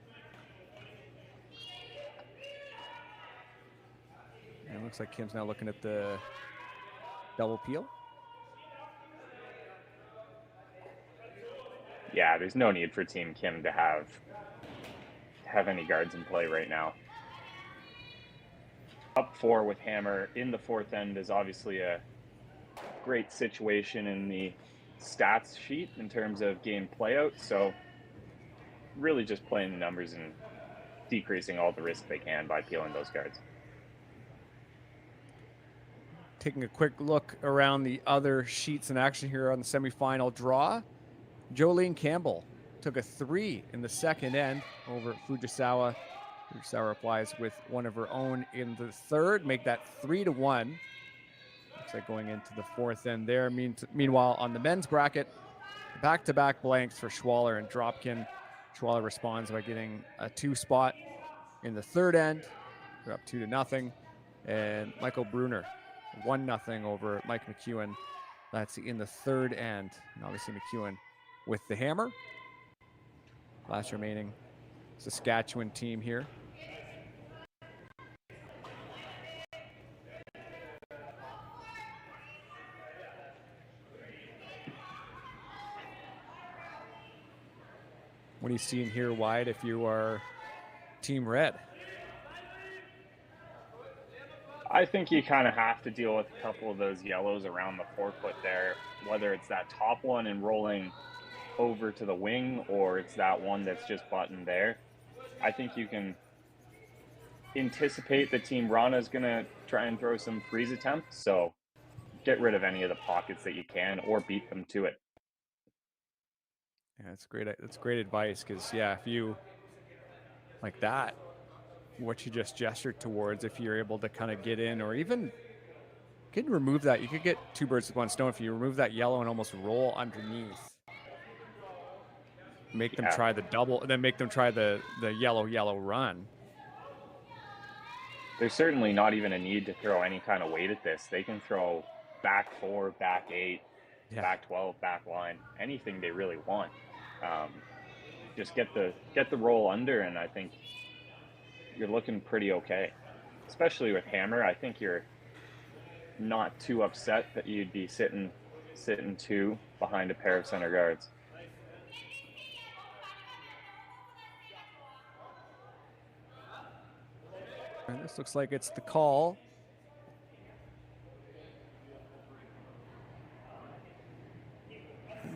And it looks like Kim's now looking at the double peel. Yeah, there's no need for Team Kim to have any guards in play right now. Up 4 with hammer in the 4th end is obviously a great situation in the stats sheet in terms of game playout. So really just playing the numbers and decreasing all the risk they can by peeling those guards. Taking a quick look around the other sheets in action here on the semifinal draw. Jolene Campbell took a 3 in the 2nd end over Fujisawa. Fujisawa applies with one of her own in the 3rd, make that 3-1. Looks like going into the 4th end there. Meanwhile, on the men's bracket, back-to-back blanks for Schwaller and Dropkin. Schwaller responds by getting a 2 spot in the 3rd end. They're up 2-0. And Michael Bruner, 1-0 over Mike McEwen. That's in the 3rd end. And obviously McEwen with the hammer. Last remaining Saskatchewan team here. What are you seeing here, Wyatt, if you are Team Red? I think you kind of have to deal with a couple of those yellows around the forefoot there, whether it's that top one and rolling over to the wing or it's that one that's just buttoned there. I think you can anticipate that Team Rana is going to try and throw some freeze attempts, so get rid of any of the pockets that you can or beat them to it. Yeah, that's great. That's great advice because, yeah, if you like that, what you just gestured towards, if you're able to kind of get in or even can remove that, you could get 2 birds with 1 stone if you remove that yellow and almost roll underneath. Make them try the double, and then make them try the yellow run. There's certainly not even a need to throw any kind of weight at this. They can throw back 4, back 8, back 12, back line, anything they really want. Just get the roll under, and I think you're looking pretty okay. Especially with hammer, I think you're not too upset that you'd be sitting 2 behind a pair of center guards. And this looks like it's the call.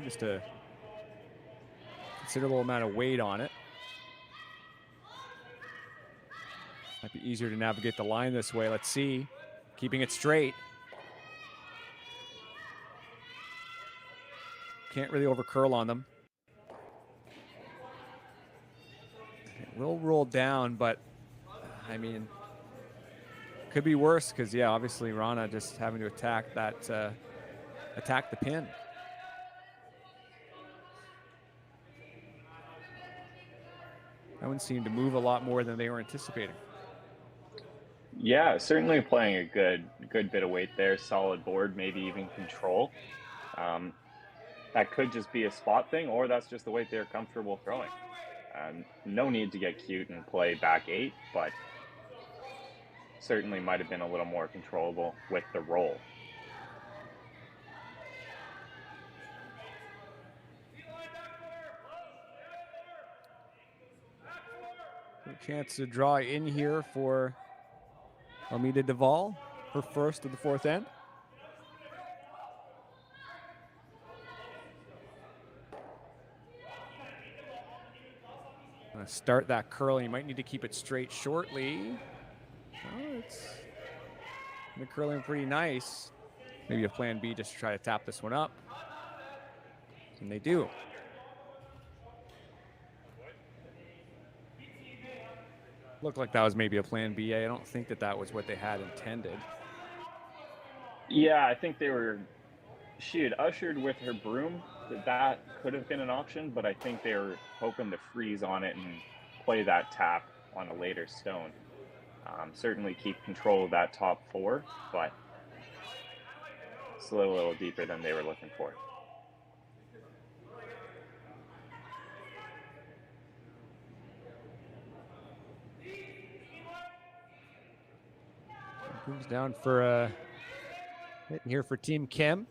Just a considerable amount of weight on it. Might be easier to navigate the line this way. Let's see. Keeping it straight. Can't really over curl on them. It will roll down, but I mean, could be worse because, yeah, obviously Rana just having to attack that, attack the pin. That one seemed to move a lot more than they were anticipating. Yeah, certainly playing a good bit of weight there. Solid board, maybe even control. That could just be a spot thing, or that's just the weight they're comfortable throwing. No need to get cute and play back 8, but certainly might have been a little more controllable with the roll. A chance to draw in here for Almeida Duvall, her first of the 4th end. Gonna start that curling. You might need to keep it straight shortly. Oh, it's the curling pretty nice. Maybe a plan B just to try to tap this one up. And they do. Looked like that was maybe a plan B. I don't think that that was what they had intended. Yeah, I think she had ushered with her broom that could have been an option, but I think they were hoping to freeze on it and play that tap on a later stone. Certainly keep control of that top 4, but slid a little deeper than they were looking for. Comes down for a hit here for Team Kim.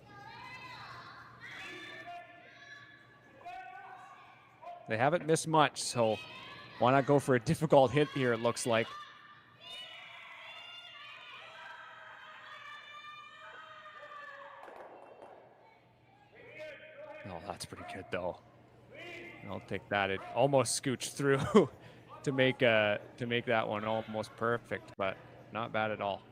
They haven't missed much, so why not go for a difficult hit here, it looks like. Oh, that's pretty good, though. I'll take that. It almost scooched through to make that one almost perfect, but not bad at all.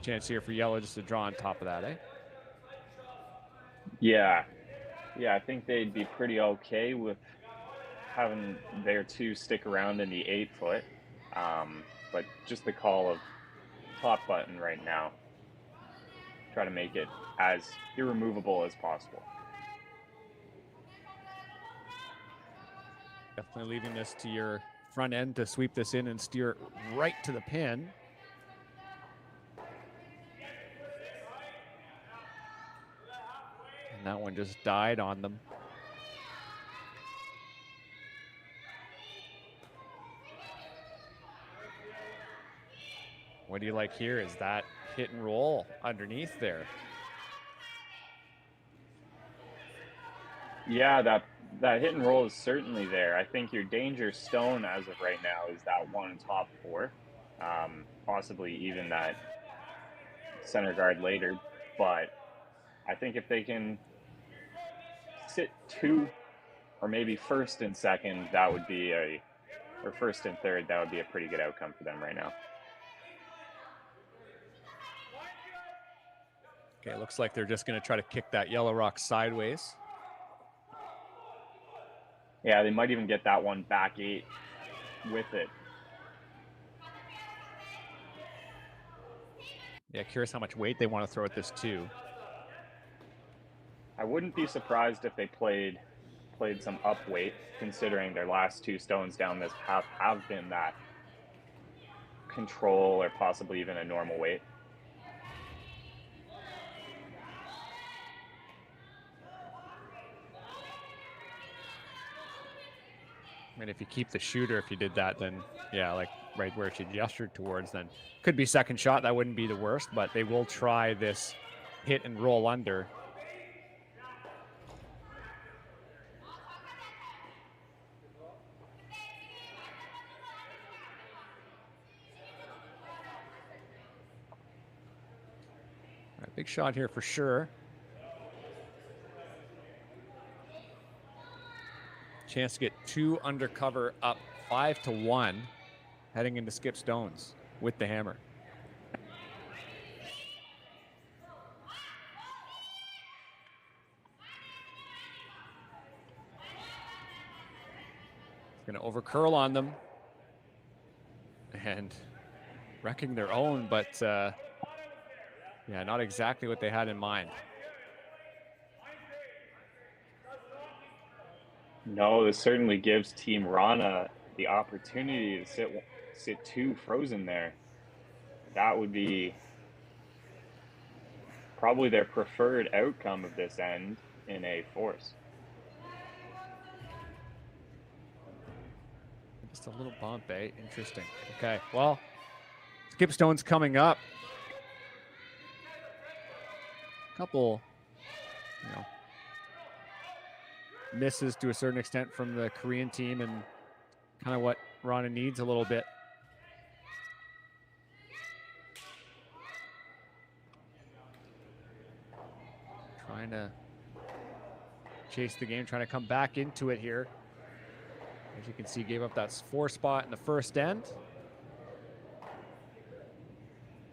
Chance here for yellow just to draw on top of that, eh? Yeah, I think they'd be pretty okay with having their 2 stick around in the 8-foot, but just the call of top button right now. Try to make it as irremovable as possible. Definitely leaving this to your front end to sweep this in and steer it right to the pin. And that one just died on them. What do you like here? Is that hit and roll underneath there? Yeah, that hit and roll is certainly there. I think your danger stone as of right now is that one top 4, possibly even that center guard later. But I think if they can sit 2 or maybe first and second, that would be or first and third, that would be a pretty good outcome for them right now. Okay, looks like they're just going to try to kick that yellow rock sideways. Yeah, they might even get that one back 8 with it. Yeah, curious how much weight they want to throw at this too. I wouldn't be surprised if they played some up weight, considering their last 2 stones down this path have been that control or possibly even a normal weight. I mean, if you keep the shooter, if you did that, then yeah, like right where she gestured towards, then could be second shot. That wouldn't be the worst, but they will try this hit and roll under. All right, big shot here for sure. Chance to get 2 undercover up 5-1 heading into skip stones with the hammer. Going to over curl on them and wrecking their own, but yeah, not exactly what they had in mind. No, this certainly gives Team Rana the opportunity to sit 2 frozen there. That would be probably their preferred outcome of this end in a force. Just a little bump, eh? Interesting. Okay, well, skipstone's coming up. Couple, misses to a certain extent from the Korean team, and kind of what Rana needs a little bit. Trying to chase the game, trying to come back into it here. As you can see, gave up that 4 spot in the first end.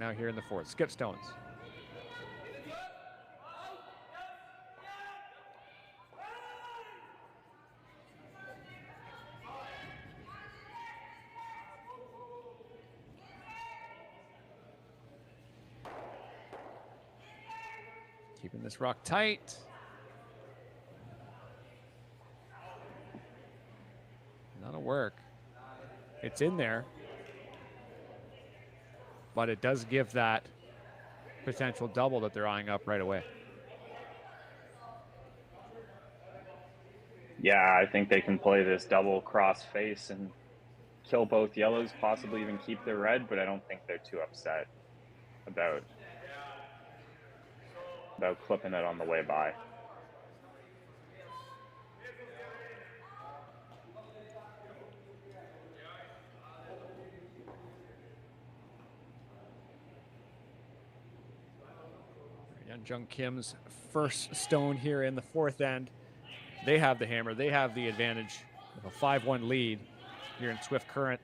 Now here in the fourth, skipstones. Keeping this rock tight. That'll work. It's in there. But it does give that potential double that they're eyeing up right away. Yeah, I think they can play this double cross face and kill both yellows, possibly even keep their red, but I don't think they're too upset about clipping it on the way by. Eunjung Kim's first stone here in the fourth end. They have the hammer. They have the advantage of a 5-1 lead here in Swift Current.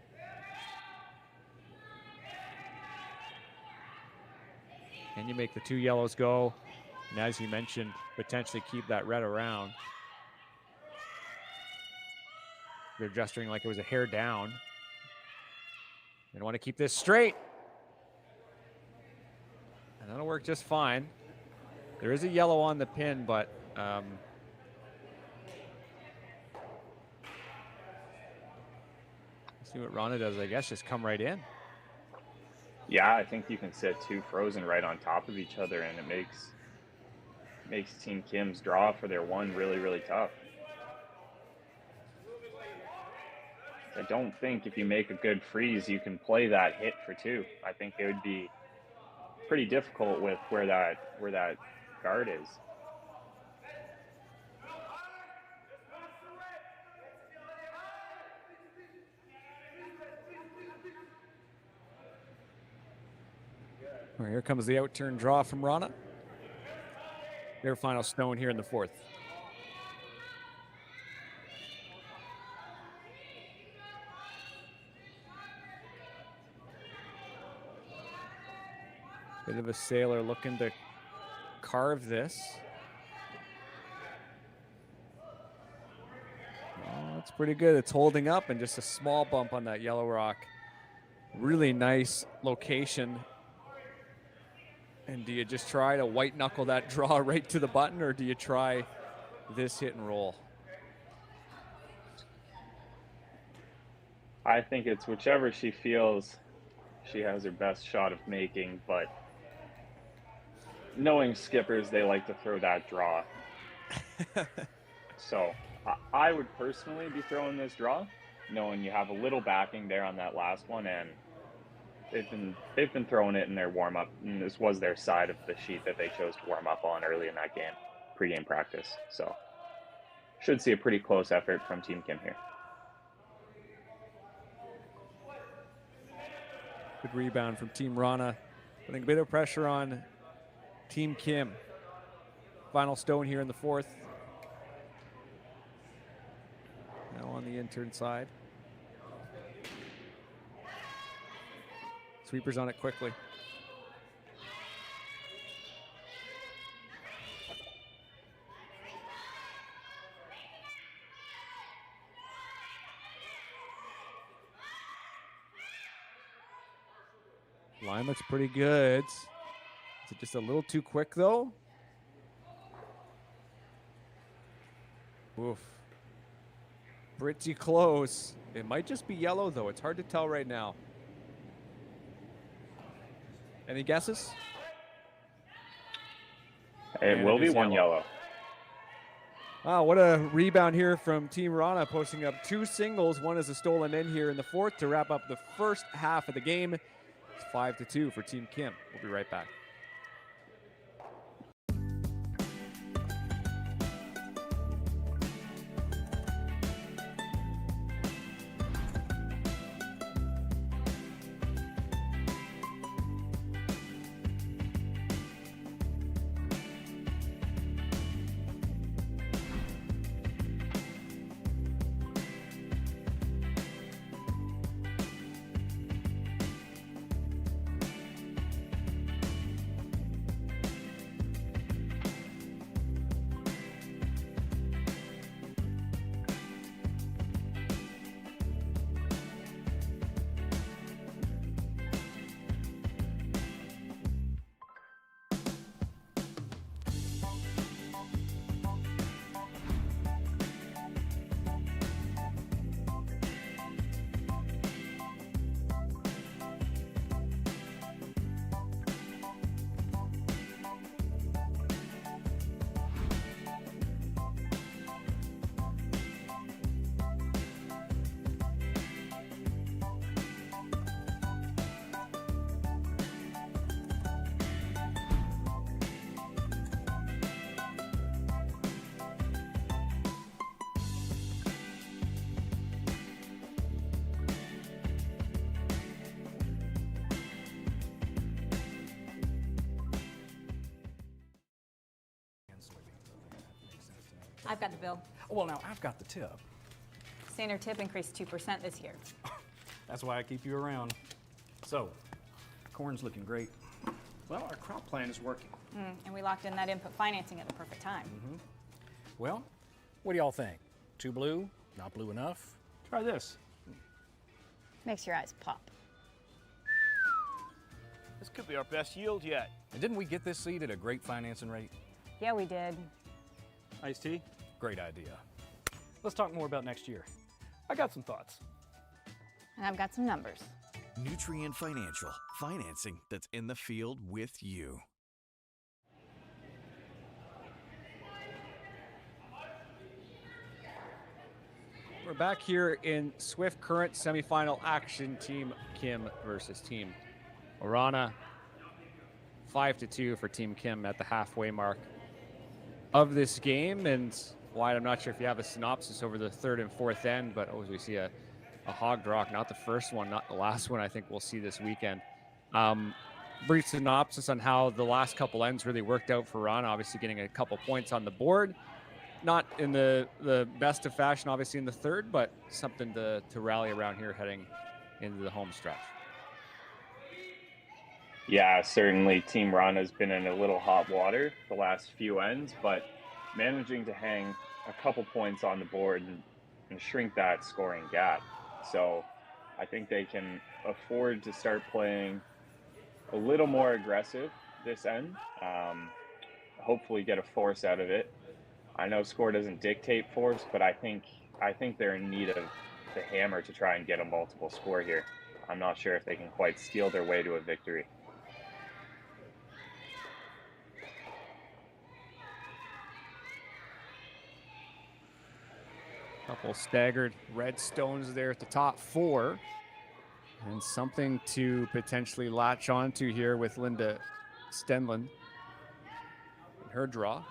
Can you make the 2 yellows go? And as you mentioned, potentially keep that red around. They're gesturing like it was a hair down. They want to keep this straight. And that'll work just fine. There is a yellow on the pin, but see what Rana does, I guess, just come right in. Yeah, I think you can sit 2 frozen right on top of each other, and it makes Team Kim's draw for their 1 really, really tough. I don't think if you make a good freeze, you can play that hit for 2. I think it would be pretty difficult with where that guard is. All right, here comes the out-turn draw from Rana. Their final stone here in the fourth. Bit of a sailor looking to carve this. Oh, that's pretty good. It's holding up, and just a small bump on that yellow rock. Really nice location. And do you just try to white knuckle that draw right to the button, or do you try this hit and roll? I think it's whichever she feels she has her best shot of making, but knowing skippers, they like to throw that draw. So I would personally be throwing this draw, knowing you have a little backing there on that last one, and they've been throwing it in their warm-up, and this was their side of the sheet that they chose to warm up on early in that game, pre-game practice. So should see a pretty close effort from Team Kim here. Good rebound from Team Rana, putting a bit of pressure on Team Kim. Final stone here in the fourth. Now on the intern side. Sweepers on it quickly. Line looks pretty good. Is it just a little too quick, though? Oof. Pretty close. It might just be yellow, though. It's hard to tell right now. Any guesses? It will be one yellow. Wow, what a rebound here from Team Wrana, posting up 2 singles. One is a stolen in here in the fourth to wrap up the first half of the game. It's 5-2 for Team Kim. We'll be right back. I've got the bill. Well, now I've got the tip. Standard tip increased 2% this year. That's why I keep you around. So, corn's looking great. Well, our crop plan is working. And we locked in that input financing at the perfect time. Well, what do y'all think? Too blue? Not blue enough? Try this. Makes your eyes pop. This could be our best yield yet. And didn't we get this seed at a great financing rate? Yeah, we did. Iced tea? Great idea. Let's talk more about next year. I got some thoughts. And I've got some numbers. Nutrien Financial, financing that's in the field with you. We're back here in Swift Current semifinal action. Team Kim versus Team Wrana. 5-2 for Team Kim at the halfway mark of this game. And Wyatt, I'm not sure if you have a synopsis over the third and fourth end, but as we see a hog rock, not the first one, not the last one I think we'll see this weekend. Brief synopsis on how the last couple ends really worked out for Wrana, obviously getting a couple points on the board. Not in the best of fashion, obviously, in the third, but something to rally around here heading into the home stretch. Yeah, certainly Team Wrana has been in a little hot water the last few ends, but managing to hang a couple points on the board and shrink that scoring gap. So I think they can afford to start playing a little more aggressive this end, hopefully get a force out of it. I know score doesn't dictate force, but I think they're in need of the hammer to try and get a multiple score here. I'm not sure if they can quite steal their way to a victory. Couple staggered red stones there at the top four. And something to potentially latch onto here with Linda Stenlund and her draw.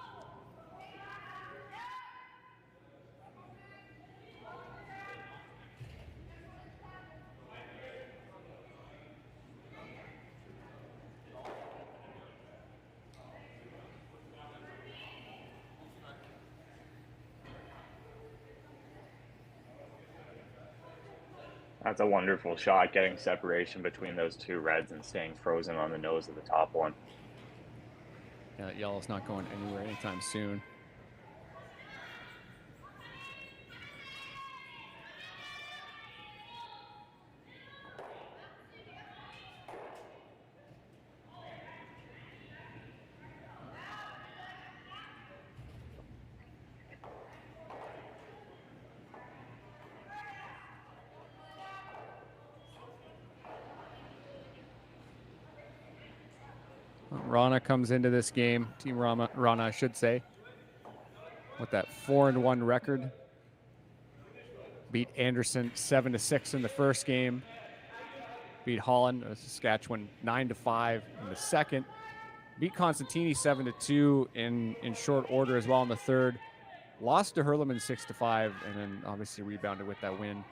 That's a wonderful shot, getting separation between those two reds and staying frozen on the nose of the top one. Yeah, that yellow's not going anywhere anytime soon. Wrana comes into this game, Team Wrana, I should say, with that 4-1 record. Beat Anderson 7-6 in the first game. Beat Holland, Saskatchewan 9-5 in the second. Beat Constantini 7-2 in short order as well in the third. Lost to Hurleman 6-5, and then obviously rebounded with that win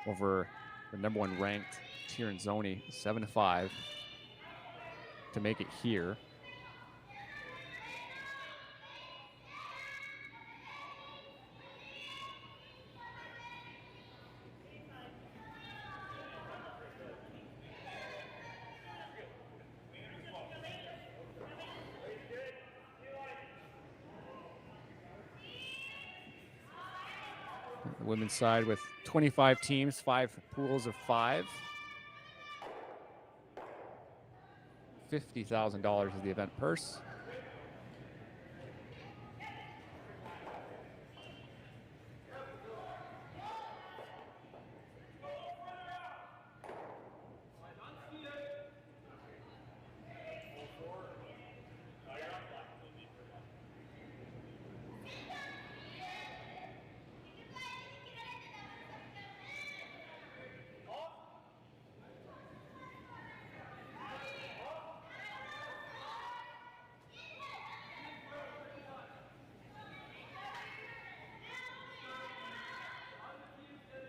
over the #1 ranked Tirinzoni 7-5 to make it here. The women's side with 25 teams, 5 pools of 5. $50,000 is the event purse.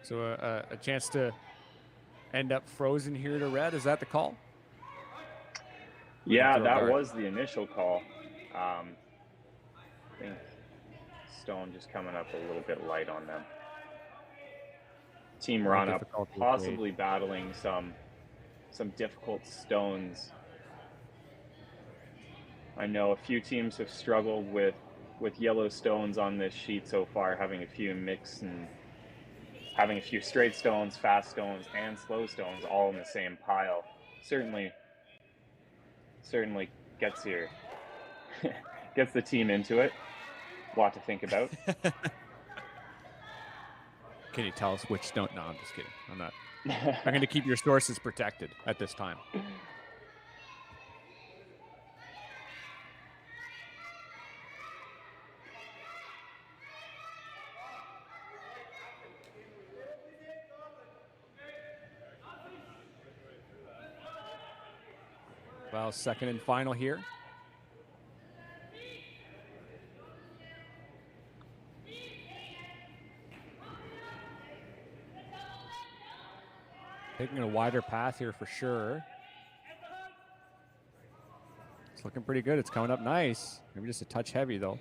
So a chance to end up frozen here to red. Is that the call? Yeah, that was the initial call. I think Stone just coming up a little bit light on them. Team Wrana possibly battling some difficult stones. I know a few teams have struggled with yellow stones on this sheet so far, having a few mixed and having a few straight stones, fast stones, and slow stones all in the same pile. Certainly gets gets the team into it. A lot to think about. Can you tell us which stone? No, I'm just kidding. I'm not. I'm going to keep your sources protected at this time. Well, second and final here. Taking a wider path here for sure. It's looking pretty good. It's coming up nice. Maybe just a touch heavy though.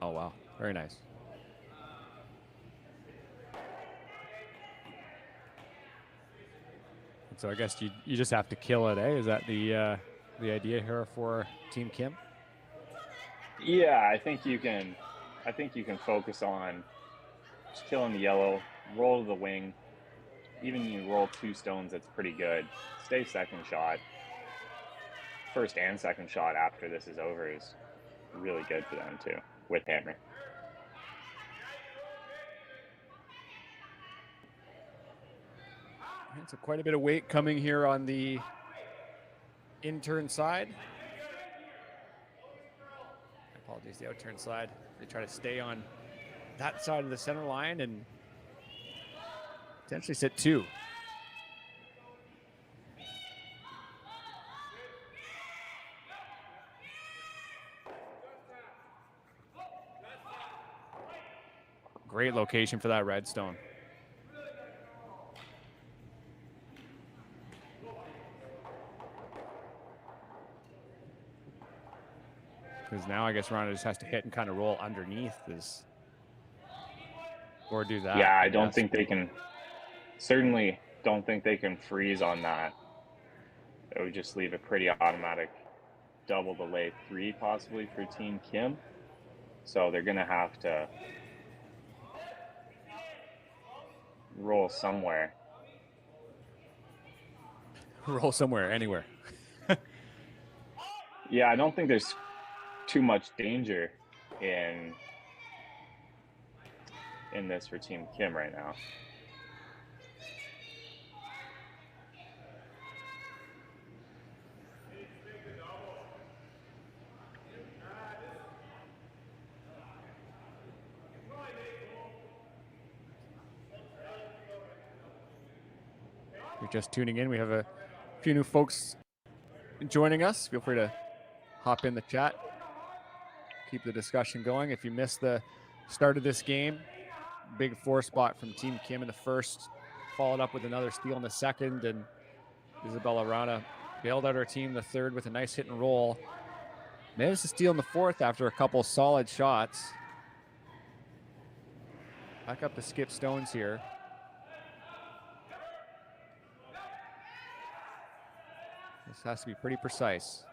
Oh, wow. Very nice. So I guess you just have to kill it, eh? Is that the idea here for Team Kim? Yeah, I think you can focus on just killing the yellow, roll to the wing. Even you roll 2 stones, that's pretty good. Stay second shot. First and second shot after this is over is really good for them too, with hammer. So quite a bit of weight coming here on the in-turn side. Apologies, the out-turn side. They try to stay on that side of the center line and potentially sit 2. Great location for that redstone. Because now I guess Wrana just has to hit and kind of roll underneath this, or do that. Yeah, I don't think they can. Certainly don't think they can freeze on that. It would just leave a pretty automatic double delay 3 possibly for Team Kim. So they're gonna have to roll somewhere. Roll somewhere, anywhere. Yeah, I don't think there's too much danger in this for Team Kim right now. you're just tuning in, we have a few new folks joining us. Feel free to hop in the chat. Keep the discussion going. If you missed the start of this game, big 4 spot from Team Kim in the first, followed up with another steal in the second, and Isabella Wrana bailed out her team the third with a nice hit and roll. Managed to steal in the fourth after a couple solid shots. Back up to Skip Stones here. This has to be pretty precise.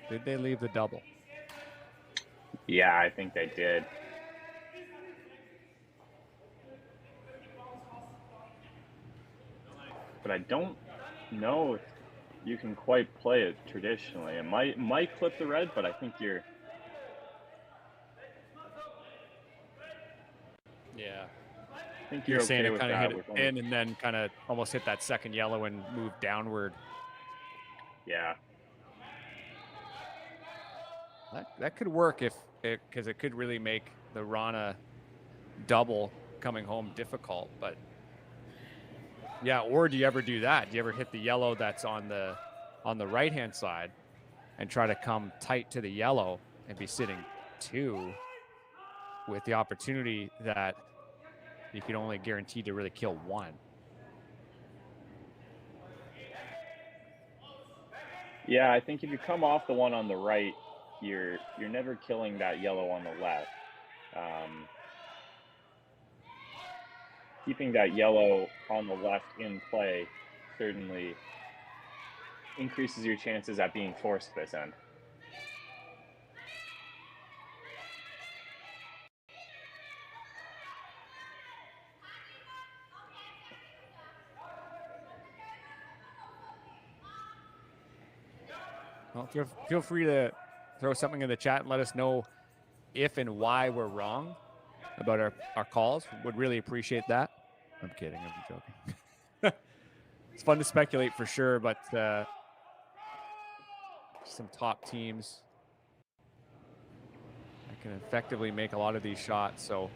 Did they leave the double? Yeah, I think they did. But I don't know if you can quite play it traditionally. It might clip the red, but I think you're... Yeah. I think You're you're saying okay it with kind of that hit with it only... in and then kind of almost hit that second yellow and moved downward. Yeah. That could work because it could really make the Rana double coming home difficult. But yeah, or do you ever do that? Do you ever hit the yellow that's on the right hand side and try to come tight to the yellow and be sitting 2 with the opportunity that you can only guarantee to really kill 1? Yeah, I think if you come off the one on the right, you're never killing that yellow on the left. Keeping that yellow on the left in play certainly increases your chances at being forced this end. Well, feel free to throw something in the chat and let us know if and why we're wrong about our calls. Would really appreciate that. I'm kidding. I'm joking. It's fun to speculate for sure, but some top teams that can effectively make a lot of these shots. So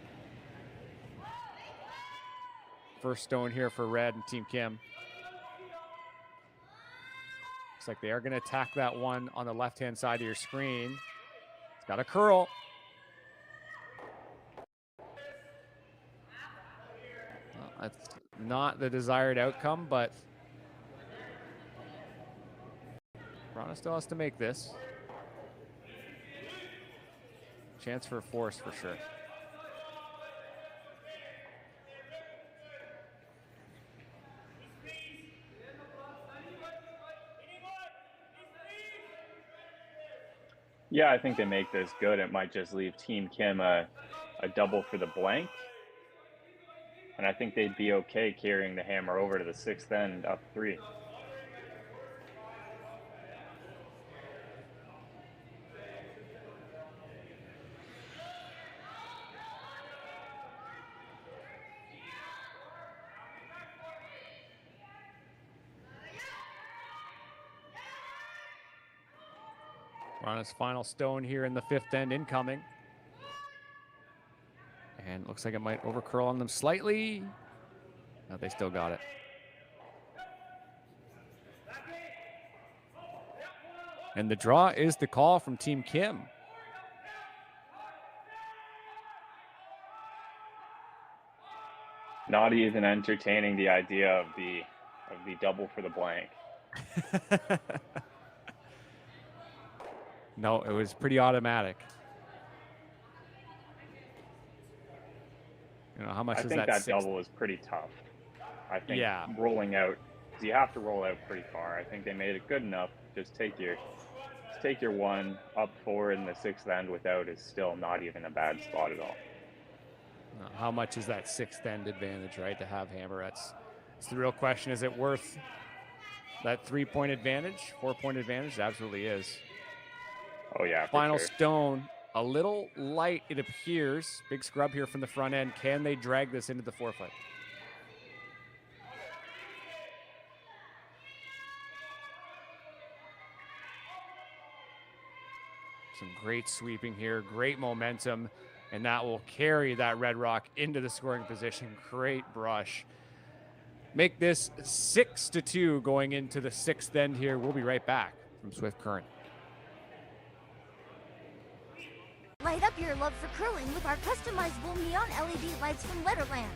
first stone here for Red and Team Kim. Looks like they are going to attack that one on the left-hand side of your screen. It's got a curl. Well, that's not the desired outcome, but Rana still has to make this. Chance for a force for sure. Yeah, I think they make this good. It might just leave Team Kim a double for the blank. And I think they'd be okay carrying the hammer over to the 6th end up 3. Rana's final stone here in the 5th end incoming. And looks like it might overcurl on them slightly. No, they still got it. And the draw is the call from Team Kim. Not even entertaining the idea of the double for the blank. No, it was pretty automatic. You know, how much I is think that? that double is pretty tough. I think yeah. Rolling out, you have to roll out pretty far. I think they made it good enough. Just take your 1 up 4 in the 6th end without is still not even a bad spot at all. How much is that 6th end advantage, right, to have hammer? It's the real question. Is it worth that 3-point advantage, 4-point advantage? It absolutely is. Oh, yeah. Final sure. stone, a little light, it appears. Big scrub here from the front end. Can they drag this into the 4-foot? Some great sweeping here, great momentum. and that will carry that Red Rock into the scoring position. Great brush. Make this 6-2 going into the sixth end here. We'll be right back from Swift Current. Light up your love for curling with our customizable neon LED lights from Letterlands.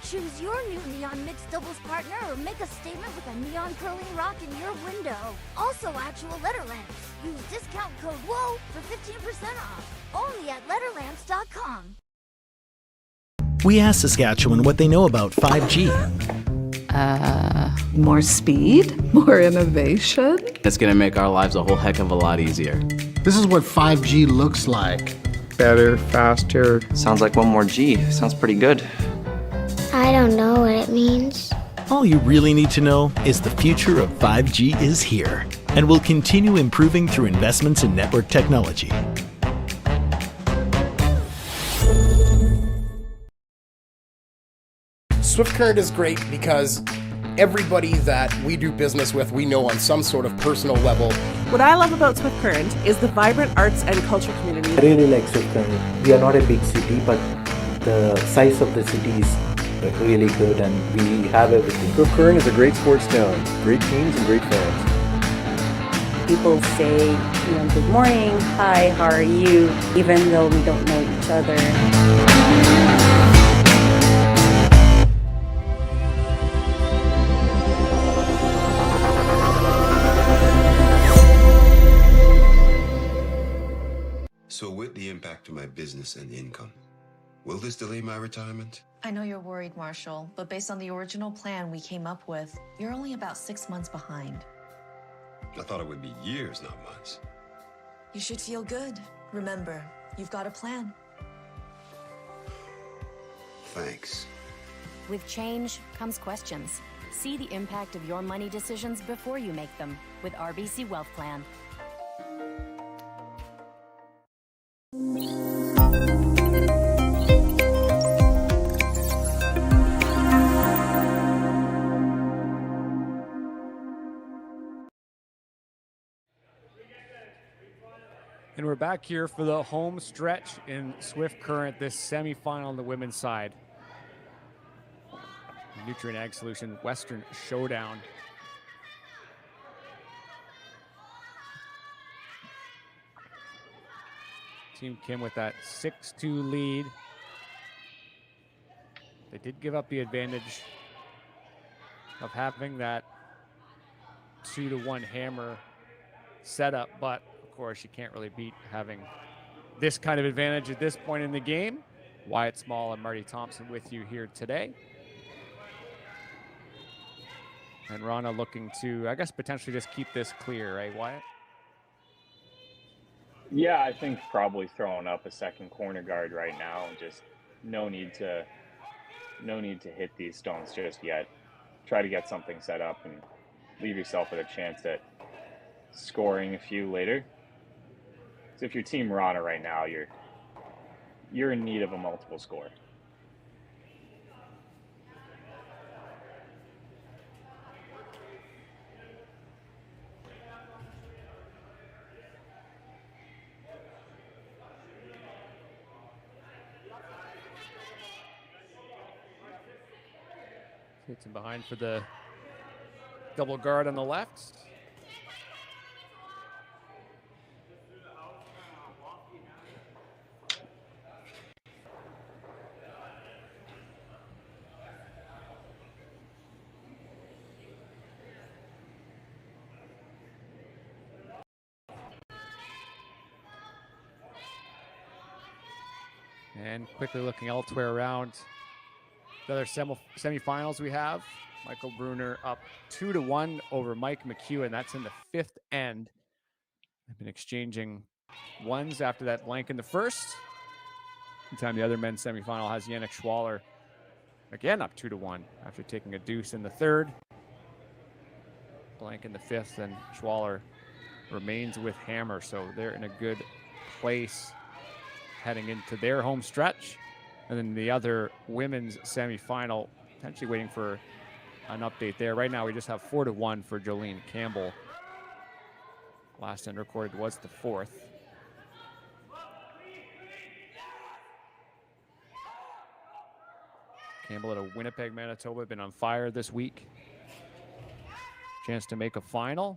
Choose your new neon mixed doubles partner or make a statement with a neon curling rock in your window. Also actual Letterlands. Use discount code WHOA for 15% off. Only at Letterlands.com. We asked Saskatchewan what they know about 5G. More speed, more innovation. It's gonna make our lives a whole heck of a lot easier. This is what 5G looks like. Better, faster. Sounds like one more G. Sounds pretty good. I don't know what it means. All you really need to know is the future of 5G is here and will continue improving through investments in network technology. Swift Current is great because everybody that we do business with, we know on some sort of personal level. What I love about Swift Current is the vibrant arts and culture community. I really like Swift Current. We are not a big city, but the size of the city is really good and we have everything. Swift Current is a great sports town, great teams and great fans. People say, good morning, hi, how are you, even though we don't know each other. So with the impact to my business and income, will this delay my retirement? I know you're worried, Marshall, but based on the original plan we came up with, you're only about 6 months behind. I thought it would be years, not months. You should feel good. Remember, you've got a plan. Thanks. With change comes questions. See the impact of your money decisions before you make them with RBC Wealth Plan. And we're back here for the home stretch in Swift Current, this semifinal on the women's side. Nutrien Ag Solution Western Showdown. Team Kim with that 6-2 lead. They did give up the advantage of having that 2-1 hammer setup, but of course you can't really beat having this kind of advantage at this point in the game. Wyatt Small and Marty Thompson with you here today. And Wrana looking to, I guess, potentially just keep this clear, right, Wyatt? Yeah, I think probably throwing up a second corner guard right now. Just no need to hit these stones just yet. Try to get something set up and leave yourself with a chance at scoring a few later. So if you're Team Wrana right now, you're in need of a multiple score. Hits him behind for the double guard on the left. And quickly looking elsewhere around the other semifinals we have. Michael Bruner up 2-1 over Mike McEwen. That's in the fifth end. They've been exchanging ones after that blank in the first. Meantime, the other men's semifinal has Yannick Schwaller again up 2-1 after taking a deuce in the third. Blank in the fifth, and Schwaller remains with hammer, so they're in a good place heading into their home stretch. And then the other women's semifinal, potentially waiting for an update there. Right now we just have 4-1 for Jolene Campbell. Last end recorded was the fourth. Campbell out of Winnipeg, Manitoba, been on fire this week. Chance to make a final.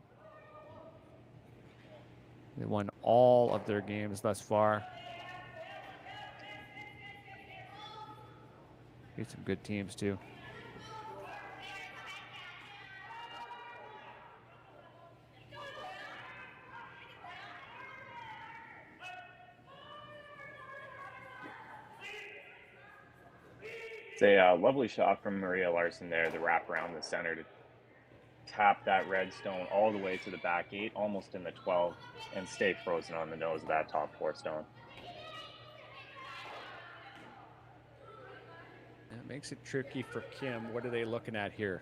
They won all of their games thus far. Beat some good teams too. It's a lovely shot from Maria Larson there, the wrap around the center to tap that red stone all the way to the back 8, almost in the 12, and stay frozen on the nose of that top 4 stone. That makes it tricky for Kim. What are they looking at here?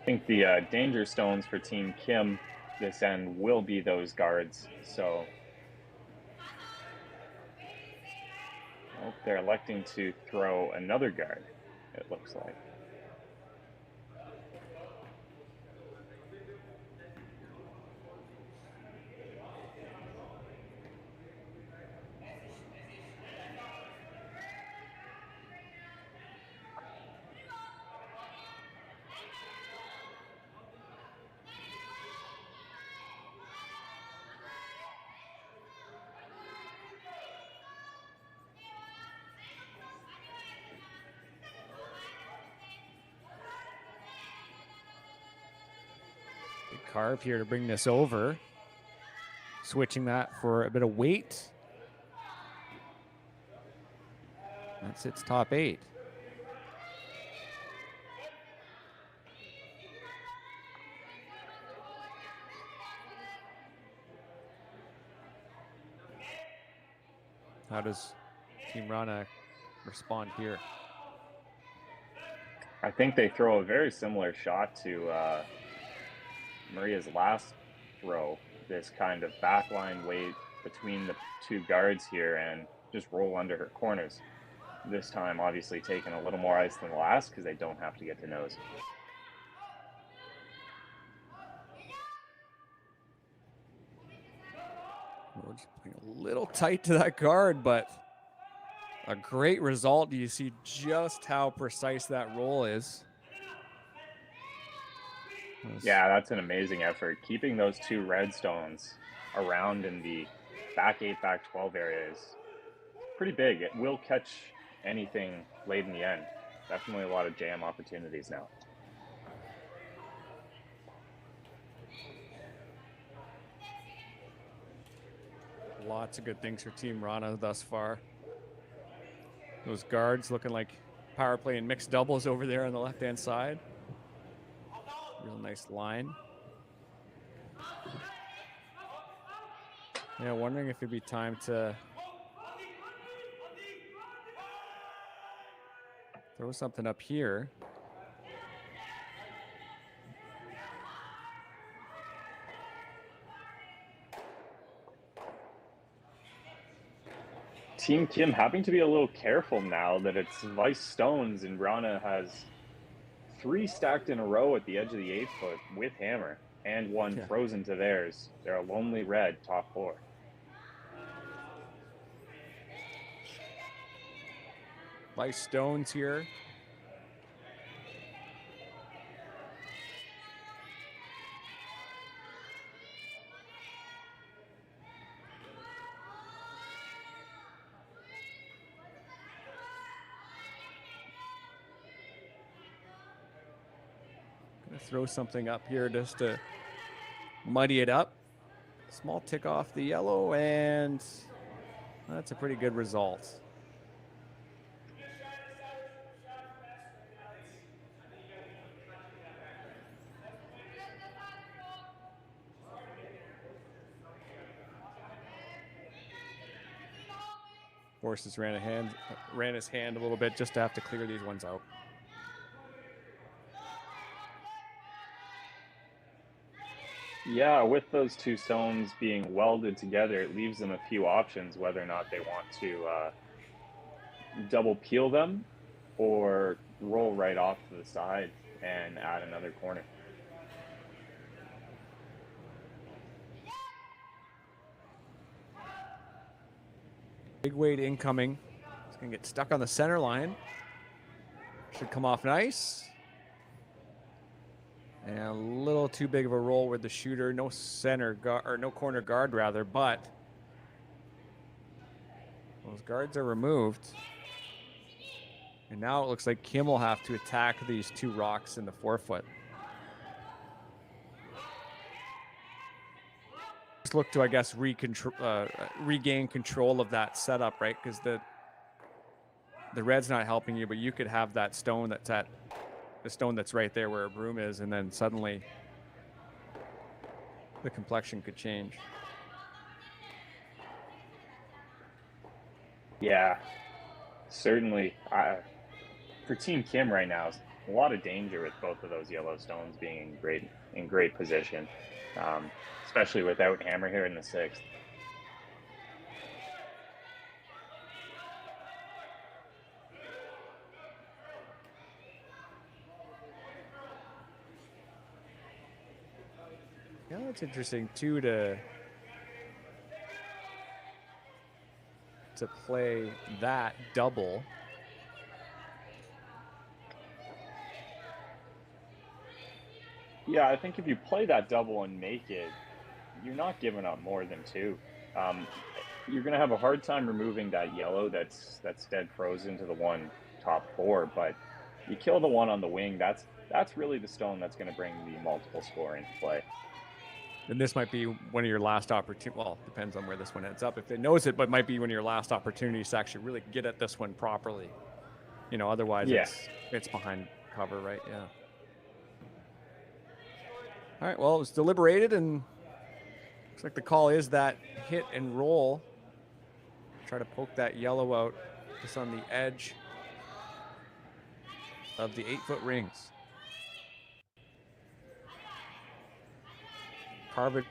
I think the danger stones for Team Kim this end will be those guards. So they're electing to throw another guard, it looks like. Carve here to bring this over. Switching that for a bit of weight. That's its top 8. How does Team Wrana respond here? I think they throw a very similar shot to Maria's last throw, this kind of backline weight between the 2 guards here and just roll under her corners. This time obviously taking a little more ice than the last because they don't have to get to nose. We're just playing a little tight to that guard, but a great result. You see just how precise that roll is. Yeah, that's an amazing effort. Keeping those 2 red stones around in the back 8, back 12 area is pretty big. It will catch anything late in the end. Definitely a lot of jam opportunities now. Lots of good things for Team Wrana thus far. Those guards looking like power play and mixed doubles over there on the left-hand side. Real nice line. Yeah, wondering if it'd be time to throw something up here. Team Kim having to be a little careful now that it's vice stones, and Wrana has 3 stacked in a row at the edge of the 8 foot with hammer and 1 frozen to theirs. They're a lonely red top 4. Vice stones here. Throw something up here just to muddy it up. Small tick off the yellow, and that's a pretty good result. Forces Wrana's hand a little bit just to have to clear these ones out. Yeah, with those two stones being welded together, it leaves them a few options whether or not they want to double peel them or roll right off to the side and add another corner. Big weight incoming. It's going to get stuck on the center line. Should come off nice. And a little too big of a roll with the shooter. No center guard, or no corner guard rather, but those guards are removed. And now it looks like Kim will have to attack these two rocks in the forefoot. Just look to, I guess, regain control of that setup, right? Because the red's not helping you, but you could have that stone that's at the stone that's right there where a broom is, and then suddenly the complexion could change. Yeah, certainly. For Team Kim right now, a lot of danger with both of those yellow stones being in great position, especially without hammer here in the sixth. Yeah, that's interesting too to play that double. Yeah, I think if you play that double and make it, you're not giving up more than two. You're going to have a hard time removing that yellow that's dead frozen to the one top four, but you kill the one on the wing, that's really the stone that's going to bring the multiple score into play. And this might be one of your last opportunities. Well, depends on where this one ends up. If it knows it, but might be one of your last opportunities to actually really get at this one properly. You know, otherwise it's behind cover, right? Yeah. All right, well, it was deliberated, and looks like the call is that hit and roll. Try to poke that yellow out just on the edge of the 8-foot rings. Carve it.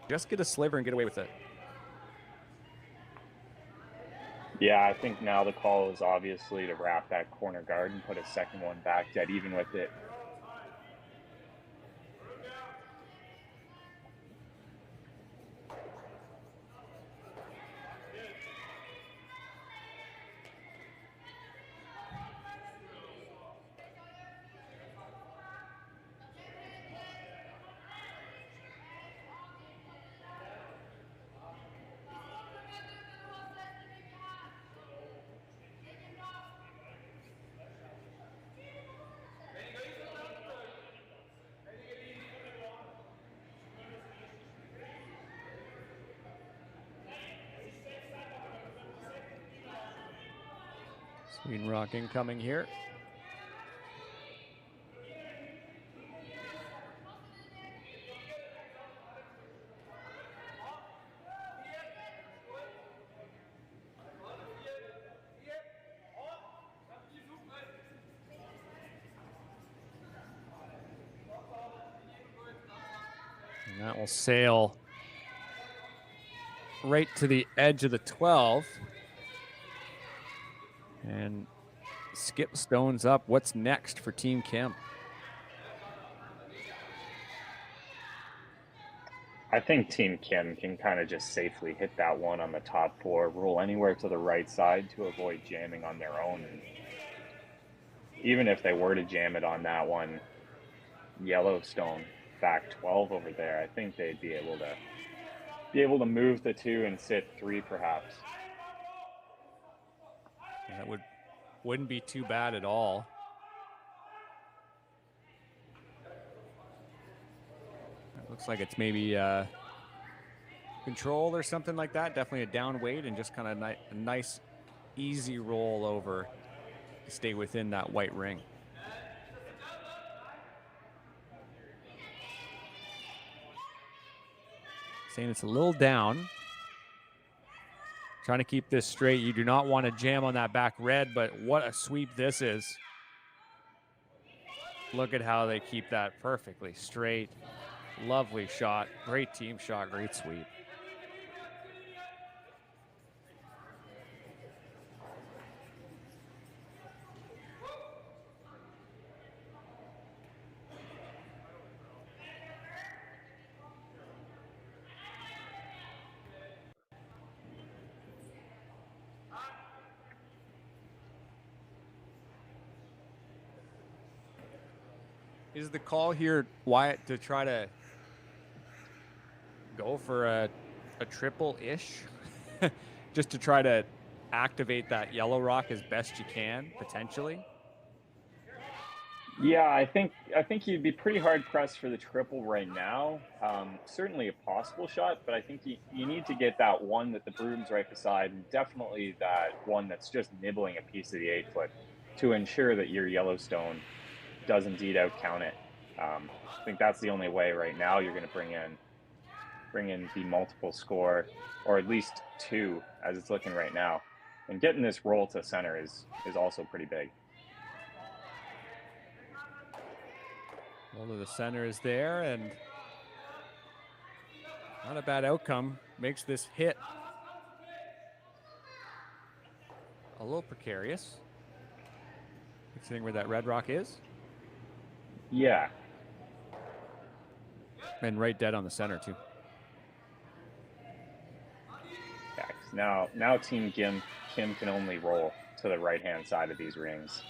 Just get a sliver and get away with it. Yeah, I think now the call is obviously to wrap that corner guard and put a second one back dead even with it. Sweden Rock incoming here. And that will sail right to the edge of the 12. And skip stones up. What's next for Team Kim? I think Team Kim can kind of just safely hit that one on the top four, roll anywhere to the right side to avoid jamming on their own. And even if they were to jam it on that one Yellowstone back 12 over there, I think they'd be able to move the two and sit three perhaps. That wouldn't be too bad at all. It looks like it's maybe control or something like that. Definitely a down weight and just kind of a nice, easy roll over to stay within that white ring. saying it's a little down. Trying to keep this straight. You do not want to jam on that back red, but what a sweep this is. Look at how they keep that perfectly straight. Lovely shot. Great team shot. Great sweep. Is the call here, Wyatt, to try to go for a triple-ish? Just to try to activate that yellow rock as best you can, potentially? Yeah, I think you'd be pretty hard pressed for the triple right now. Certainly a possible shot, but I think you need to get that one that the broom's right beside, and definitely that one that's just nibbling a piece of the 8-foot to ensure that your Yellowstone does indeed outcount it. I think that's the only way right now you're going to bring in the multiple score, or at least 2 as it's looking right now. And getting this roll to center is also pretty big. Roll to the center is there, and not a bad outcome. Makes this hit a little precarious, considering where that red rock is. Yeah. And right dead on the center, too. Yeah, now Team Kim can only roll to the right-hand side of these rings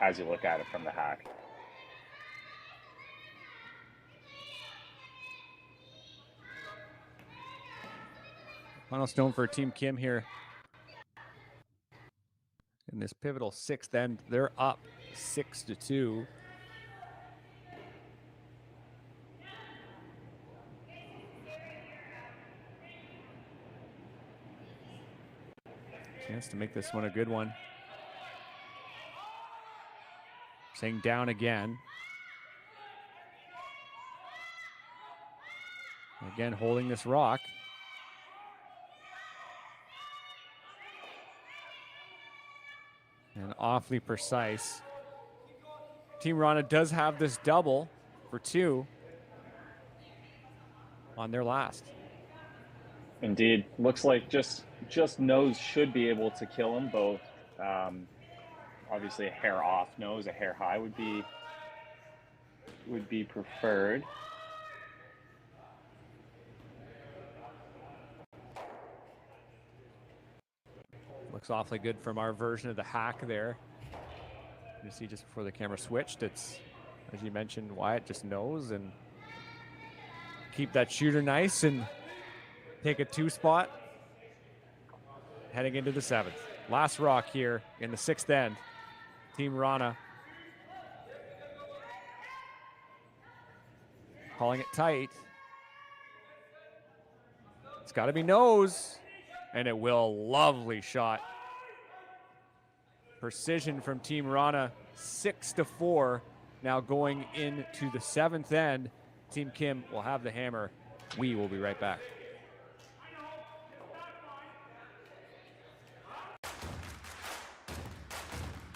as you look at it from the hack. Final stone for Team Kim here. In this pivotal 6th end, they're up 6-2. Chance to make this one a good one. Saying down again. Again, holding this rock. And awfully precise. Team Wrana does have this double for 2 on their last. Indeed. Looks like just nose should be able to kill them both. Obviously a hair off nose, a hair high would be preferred. Looks awfully good from our version of the hack there. You see just before the camera switched, it's, as you mentioned, Wyatt, just nose and keep that shooter nice and take a 2 spot heading into the 7th. Last rock here in the 6th end. Team Wrana calling it tight. It's got to be nose, and it will. Lovely shot. Precision from Team Wrana, 6-4. Now going into the 7th end. Team Kim will have the hammer. We will be right back.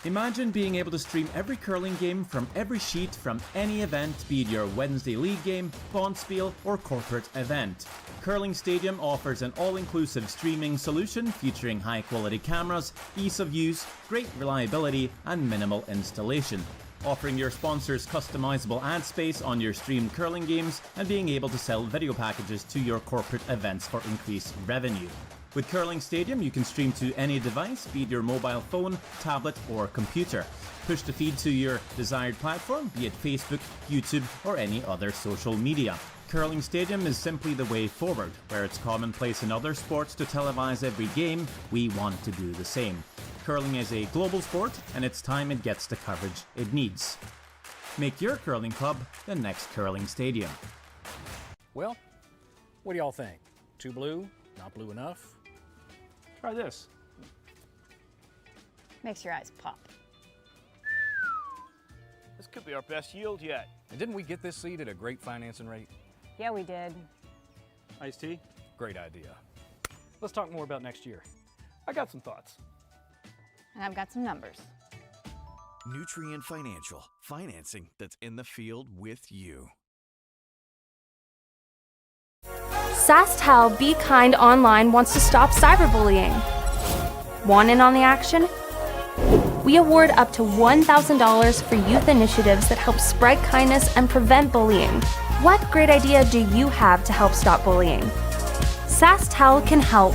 Imagine being able to stream every curling game from every sheet from any event, be it your Wednesday league game, bonspiel, or corporate event. Curling Stadium offers an all-inclusive streaming solution featuring high-quality cameras, ease of use, great reliability, and minimal installation. Offering your sponsors customizable ad space on your streamed curling games and being able to sell video packages to your corporate events for increased revenue. With Curling Stadium, you can stream to any device, be it your mobile phone, tablet, or computer. Push the feed to your desired platform, be it Facebook, YouTube, or any other social media. Curling Stadium is simply the way forward. Where it's commonplace in other sports to televise every game, we want to do the same. Curling is a global sport, and it's time it gets the coverage it needs. Make your curling club the next Curling Stadium. Well, what do y'all think? Too blue? Not blue enough? Try this. Makes your eyes pop. This could be our best yield yet. And didn't we get this seed at a great financing rate? Yeah, we did. Iced tea? Great idea. Let's talk more about next year. I got some thoughts. And I've got some numbers. Nutrien Financial, financing that's in the field with you. SaskTel Be Kind Online wants to stop cyberbullying. Want in on the action? We award up to $1,000 for youth initiatives that help spread kindness and prevent bullying. What great idea do you have to help stop bullying? SaskTel can help.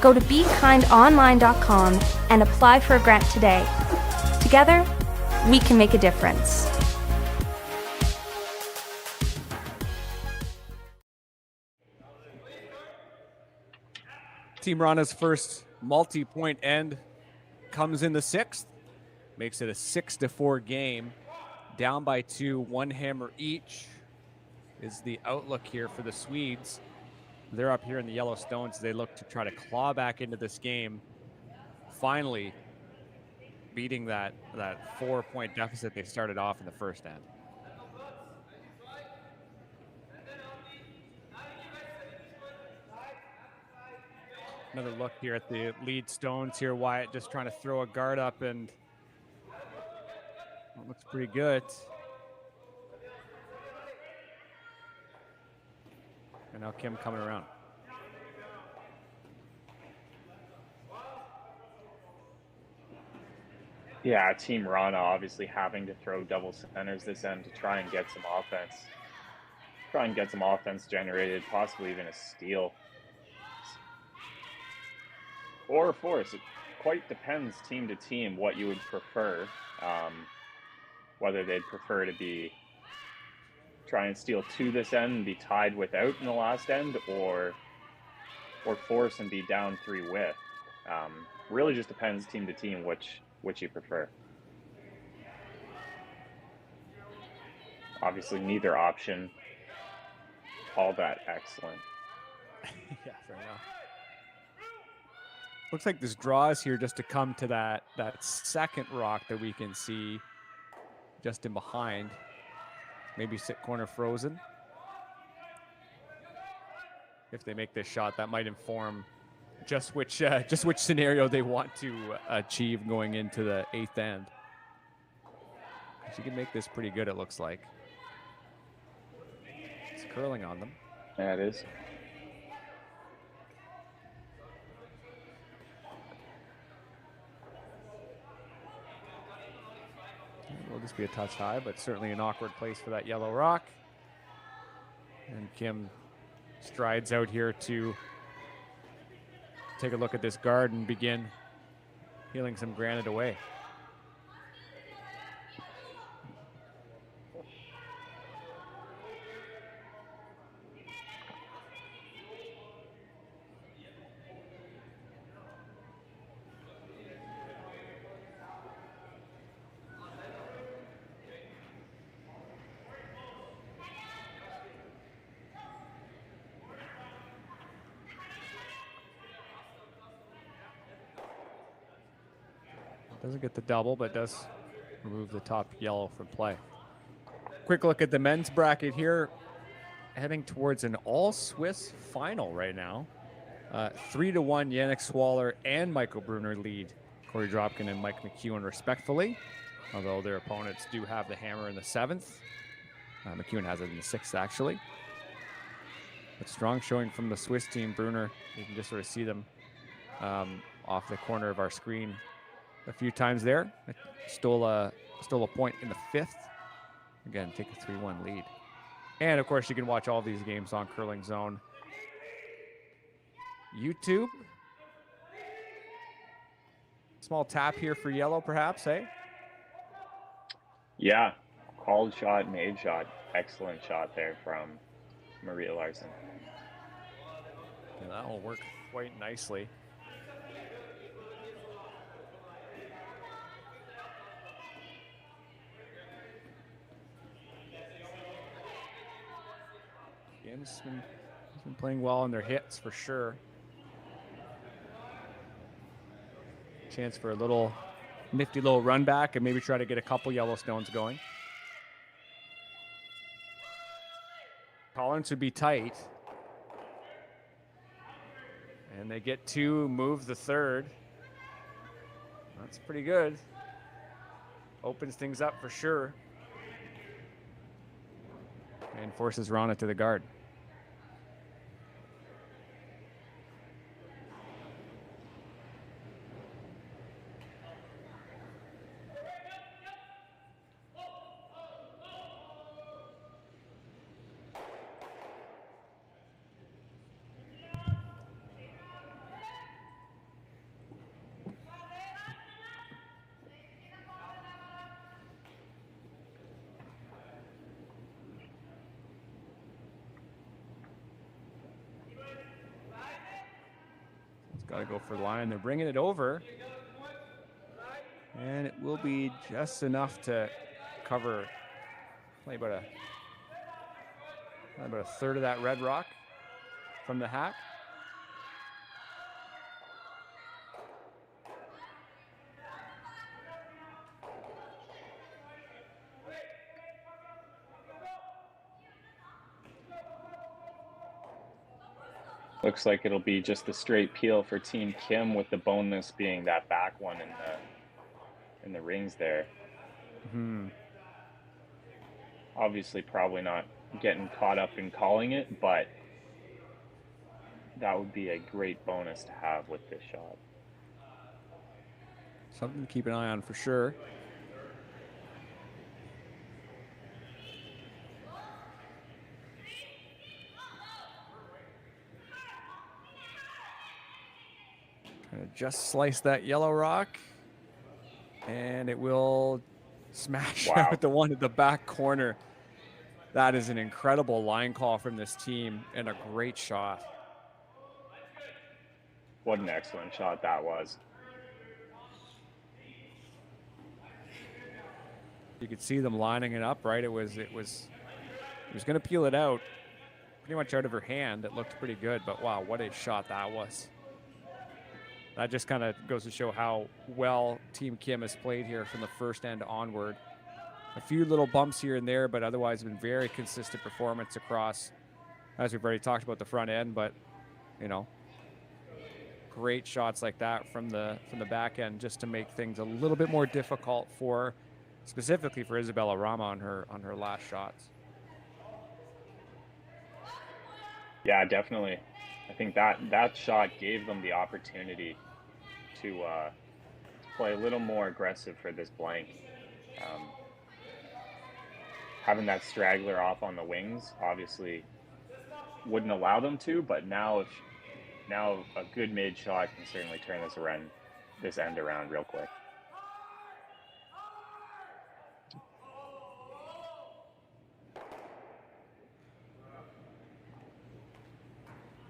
Go to BeKindOnline.com and apply for a grant today. Together, we can make a difference. Team Wrana's first multi-point end comes in the 6th. Makes it a 6-4 game. Down by 2, 1 hammer each is the outlook here for the Swedes. They're up here in the yellow stones. They look to try to claw back into this game. Finally beating that 4-point deficit they started off in the first end. Another look here at the lead stones here. Wyatt just trying to throw a guard up, and it looks pretty good. And now Kim coming around. Yeah, Team Wrana obviously having to throw double centers this end to try and get some offense. Try and get some offense generated, possibly even a steal. Or a force. It quite depends team to team what you would prefer. Whether they'd prefer to be try and steal 2 this end and be tied without in the last end, or force and be down 3 with. Really just depends team to team which you prefer. Obviously neither option all that excellent. Yeah, fair enough. Looks like this draw is here just to come to that second rock that we can see just in behind. Maybe sit corner frozen. If they make this shot, that might inform just which scenario they want to achieve going into the 8th end. She can make this pretty good, it looks like. It's curling on them. Yeah, it is. Will just be a touch high, but certainly an awkward place for that yellow rock. And Kim strides out here to take a look at this guard and begin peeling some granite away. Doesn't get the double, but does remove the top yellow from play. Quick look at the men's bracket here. Heading towards an all-Swiss final right now. 3-1 Yannick Swaller and Michael Brunner lead Corey Dropkin and Mike McEwen respectfully, although their opponents do have the hammer in the 7th. McEwen has it in the 6th, actually. But strong showing from the Swiss team. Brunner, you can just sort of see them off the corner of our screen a few times there. Stole a point in the 5th. Again, take a 3-1 lead. And of course, you can watch all these games on Curling Zone YouTube. Small tap here for yellow, perhaps, hey? Yeah, called shot, made shot. Excellent shot there from Maria Larson. And that will work quite nicely. He's been playing well on their hits for sure. Chance for a little nifty little run back and maybe try to get a couple Yellowstones going. Collins would be tight. And they get 2, move the third. That's pretty good. Opens things up for sure. And forces Wrana to the guard. Got to go for the line. They're bringing it over. And it will be just enough to cover probably about a third of that red rock from the hack. Looks like it'll be just the straight peel for Team Kim, with the bonus being that back one in the rings there. Obviously, probably not getting caught up in calling it, but that would be a great bonus to have with this shot. Something to keep an eye on for sure. Trying to just slice that yellow rock, and it will smash out the one at the back corner. That is an incredible line call from this team and a great shot. What an excellent shot that was. You could see them lining it up, right? It was going to peel it out pretty much out of her hand. It looked pretty good, but wow, what a shot that was. That just kind of goes to show how well Team Kim has played here from the first end onward. A few little bumps here and there, but otherwise been very consistent performance across, as we've already talked about the front end, but you know, great shots like that from the back end just to make things a little bit more difficult for, specifically for Isabella Wrana on her last shots. Yeah, definitely. I think that shot gave them the opportunity to play a little more aggressive for this blank. Having that straggler off on the wings obviously wouldn't allow them to, but now a good mid shot can certainly turn this end around real quick.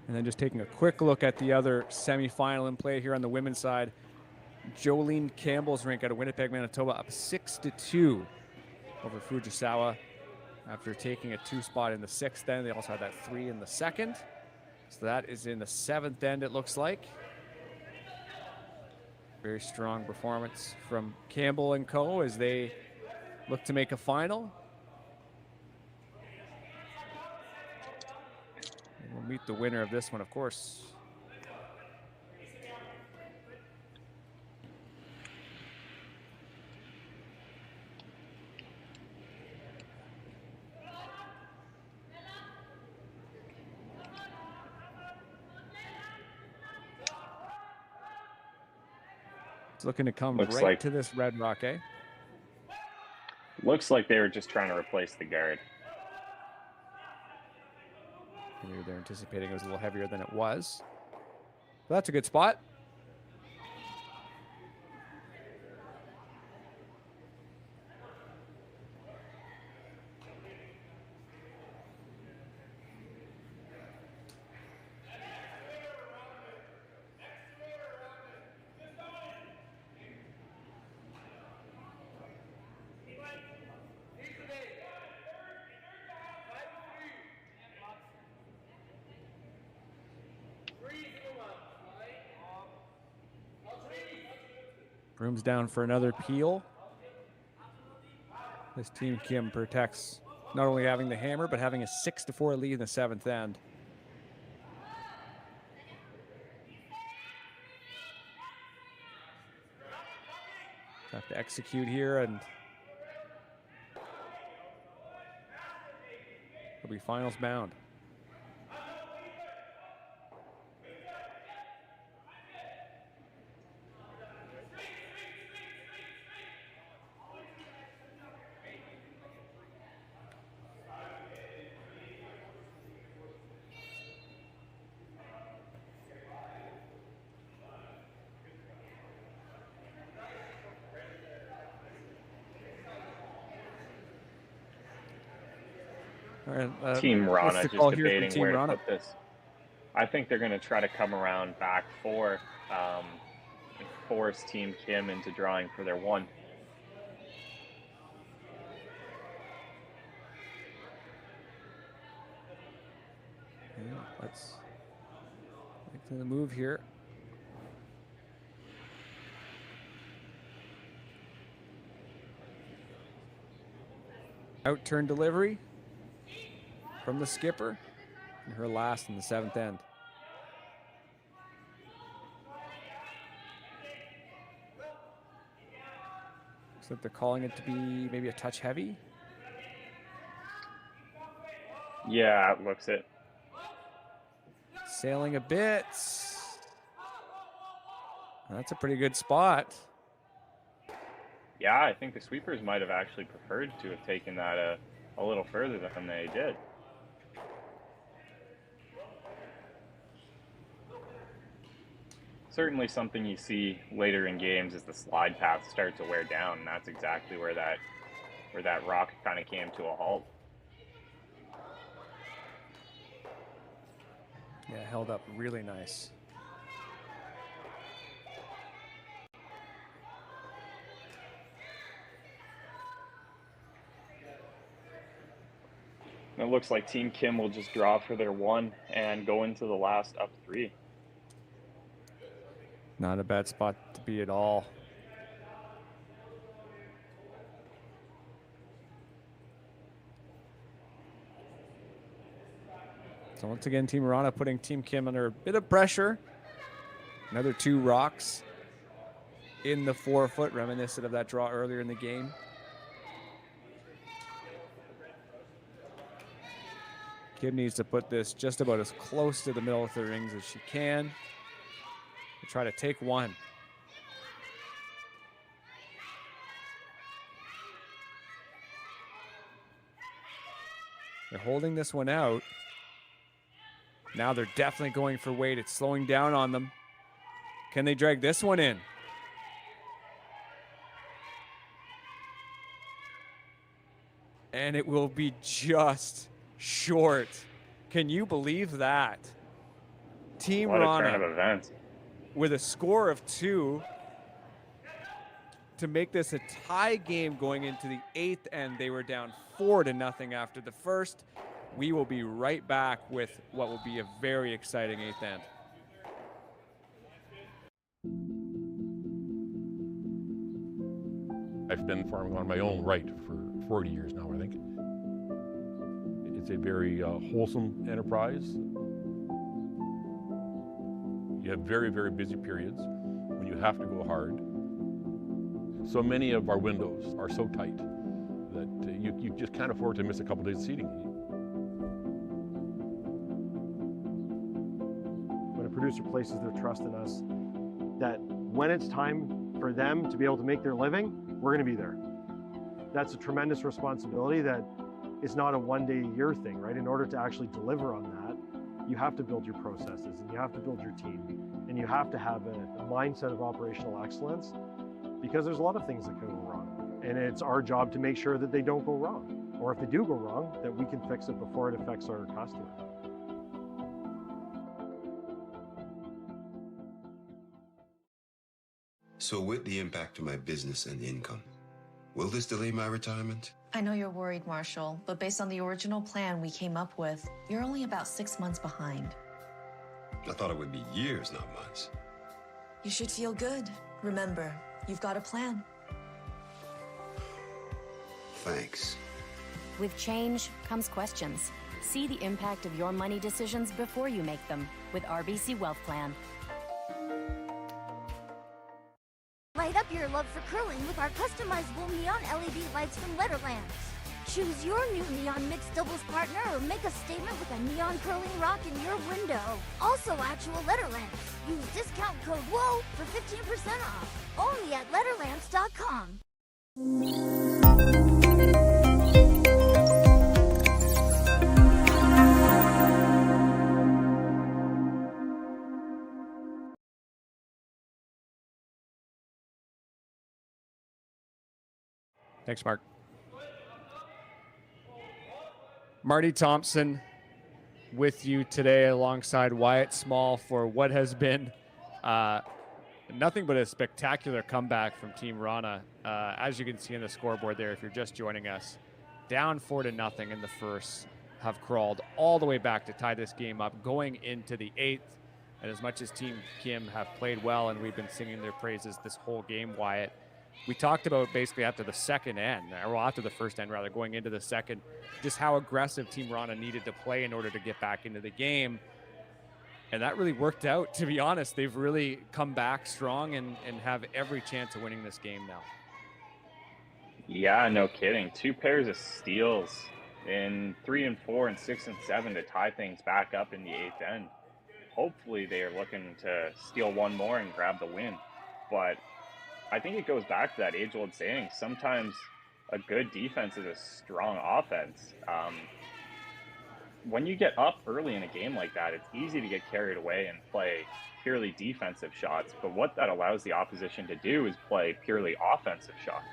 And then just taking a quick look at the other semifinal in play here on the women's side. Jolene Campbell's rink out of Winnipeg, Manitoba, up 6-2 over Fujisawa after taking a 2 spot in the 6th end. They also had that 3 in the 2nd. So that is in the 7th end, it looks like. Very strong performance from Campbell and co. as they look to make a final. And we'll meet the winner of this one, of course. Looking to come right to this red rock, eh? Looks like they were just trying to replace the guard. Maybe they're anticipating it was a little heavier than it was. But that's a good spot. Broom's down for another peel. This Team Kim protects not only having the hammer, but having a 6-4 lead in the 7th end. Have to execute here, and it'll be finals bound. Team Wrana just debating Team where to Wrana? put this. I think they're going to try to come around back four and force Team Kim into drawing for their one. Yeah, let's make the move here. Out turn delivery from the skipper, and her last in the 7th end. Looks like they're calling it to be maybe a touch heavy. Yeah, it looks it. Sailing a bit. That's a pretty good spot. Yeah, I think the sweepers might have actually preferred to have taken that a little further than they did. Certainly something you see later in games as the slide paths start to wear down, and that's exactly where that rock kind of came to a halt. Yeah, held up really nice. It looks like Team Kim will just draw for their one and go into the last up 3. Not a bad spot to be at all. So once again, Team Wrana putting Team Kim under a bit of pressure. Another 2 rocks in the 4-foot, reminiscent of that draw earlier in the game. Kim needs to put this just about as close to the middle of the rings as she can to try to take one. They're holding this one out. Now they're definitely going for weight. It's slowing down on them. Can they drag this one in? And it will be just short. Can you believe that? Team What a turn Wrana of events. with a score of 2 to make this a tie game going into the 8th end. They were down 4-0 after the first. We will be right back with what will be a very exciting 8th end. I've been farming on my own right for 40 years now, I think. It's a very wholesome enterprise. You have very, very busy periods when you have to go hard. So many of our windows are so tight that you just can't afford to miss a couple days of seeding. When a producer places their trust in us, that when it's time for them to be able to make their living, we're going to be there. That's a tremendous responsibility that is not a one-day-a-year thing, right? In order to actually deliver on that, you have to build your processes and you have to build your team and you have to have a mindset of operational excellence, because there's a lot of things that can go wrong. And it's our job to make sure that they don't go wrong. Or if they do go wrong, that we can fix it before it affects our customer. So with the impact to my business and income, will this delay my retirement? I know you're worried, Marshall, but based on the original plan we came up with, you're only about 6 months behind. I thought it would be years, not months. You should feel good. Remember, you've got a plan. Thanks. With change comes questions. See the impact of your money decisions before you make them with RBC Wealth Plan. Light up your love for curling with our customizable neon LED lights from Letterlands. Choose your new neon mixed doubles partner or make a statement with a neon curling rock in your window. Also actual Letterlands. Use discount code WHOA for 15% off. Only at Letterlands.com. Thanks, Mark. Marty Thompson with you today alongside Wyatt Small for what has been nothing but a spectacular comeback from Team Wrana. As you can see in the scoreboard there, if you're just joining us, down 4-0 in the first, have crawled all the way back to tie this game up going into the 8th. And as much as Team Kim have played well and we've been singing their praises this whole game, Wyatt, we talked about basically after the second end, or after the first end rather, going into the second, just how aggressive Team Wrana needed to play in order to get back into the game. And that really worked out, to be honest. They've really come back strong and have every chance of winning this game now. Yeah, no kidding. 2 pairs of steals in 3 and 4 and 6 and 7 to tie things back up in the 8th end. Hopefully they are looking to steal one more and grab the win. But I think it goes back to that age-old saying, sometimes a good defense is a strong offense. When you get up early in a game like that, it's easy to get carried away and play purely defensive shots. But what that allows the opposition to do is play purely offensive shots.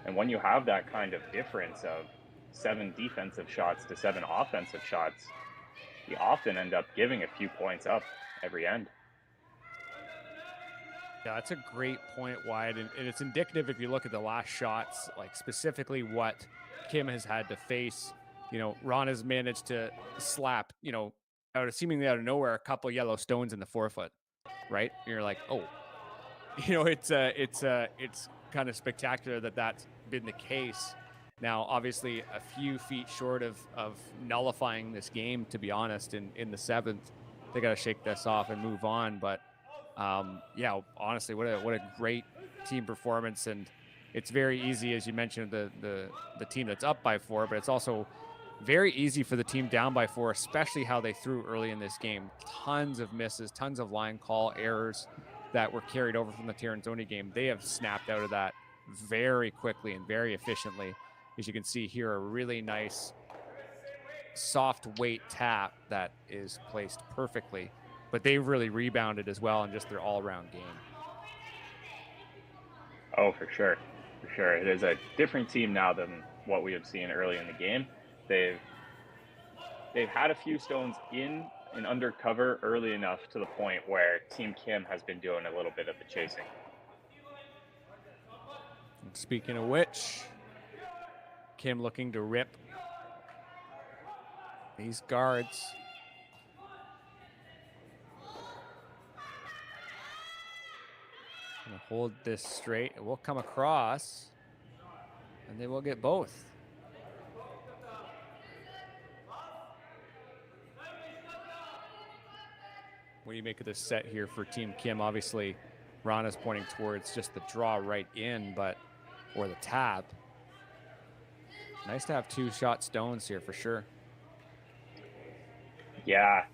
And when you have that kind of difference of 7 defensive shots to 7 offensive shots, you often end up giving a few points up every end. Yeah, that's a great point, Wyatt, and it's indicative if you look at the last shots, like specifically what Kim has had to face. You know, Ron has managed to slap, you know, seemingly out of nowhere, a couple of yellow stones in the forefoot, right? And you're like, oh, you know, it's kind of spectacular that that's been the case. Now, obviously, a few feet short of nullifying this game, to be honest, in the 7th. They got to shake this off and move on, but yeah, honestly, what a great team performance. And it's very easy, as you mentioned, the team that's up by 4, but it's also very easy for the team down by 4, especially how they threw early in this game. Tons of misses, tons of line call errors that were carried over from the Tiranzoni game. They have snapped out of that very quickly and very efficiently. As you can see here, a really nice soft weight tap that is placed perfectly. But they've really rebounded as well in just their all-around game. Oh, for sure. For sure. It is a different team now than what we have seen early in the game. They've had a few stones in and under cover early enough to the point where Team Kim has been doing a little bit of the chasing. And speaking of which, Kim looking to rip these guards. Gonna hold this straight. It will come across, and they will get both. What do you make of this set here for Team Kim? Obviously, Rana's pointing towards just the draw right in, or the tap. Nice to have 2 shot stones here for sure. Yeah,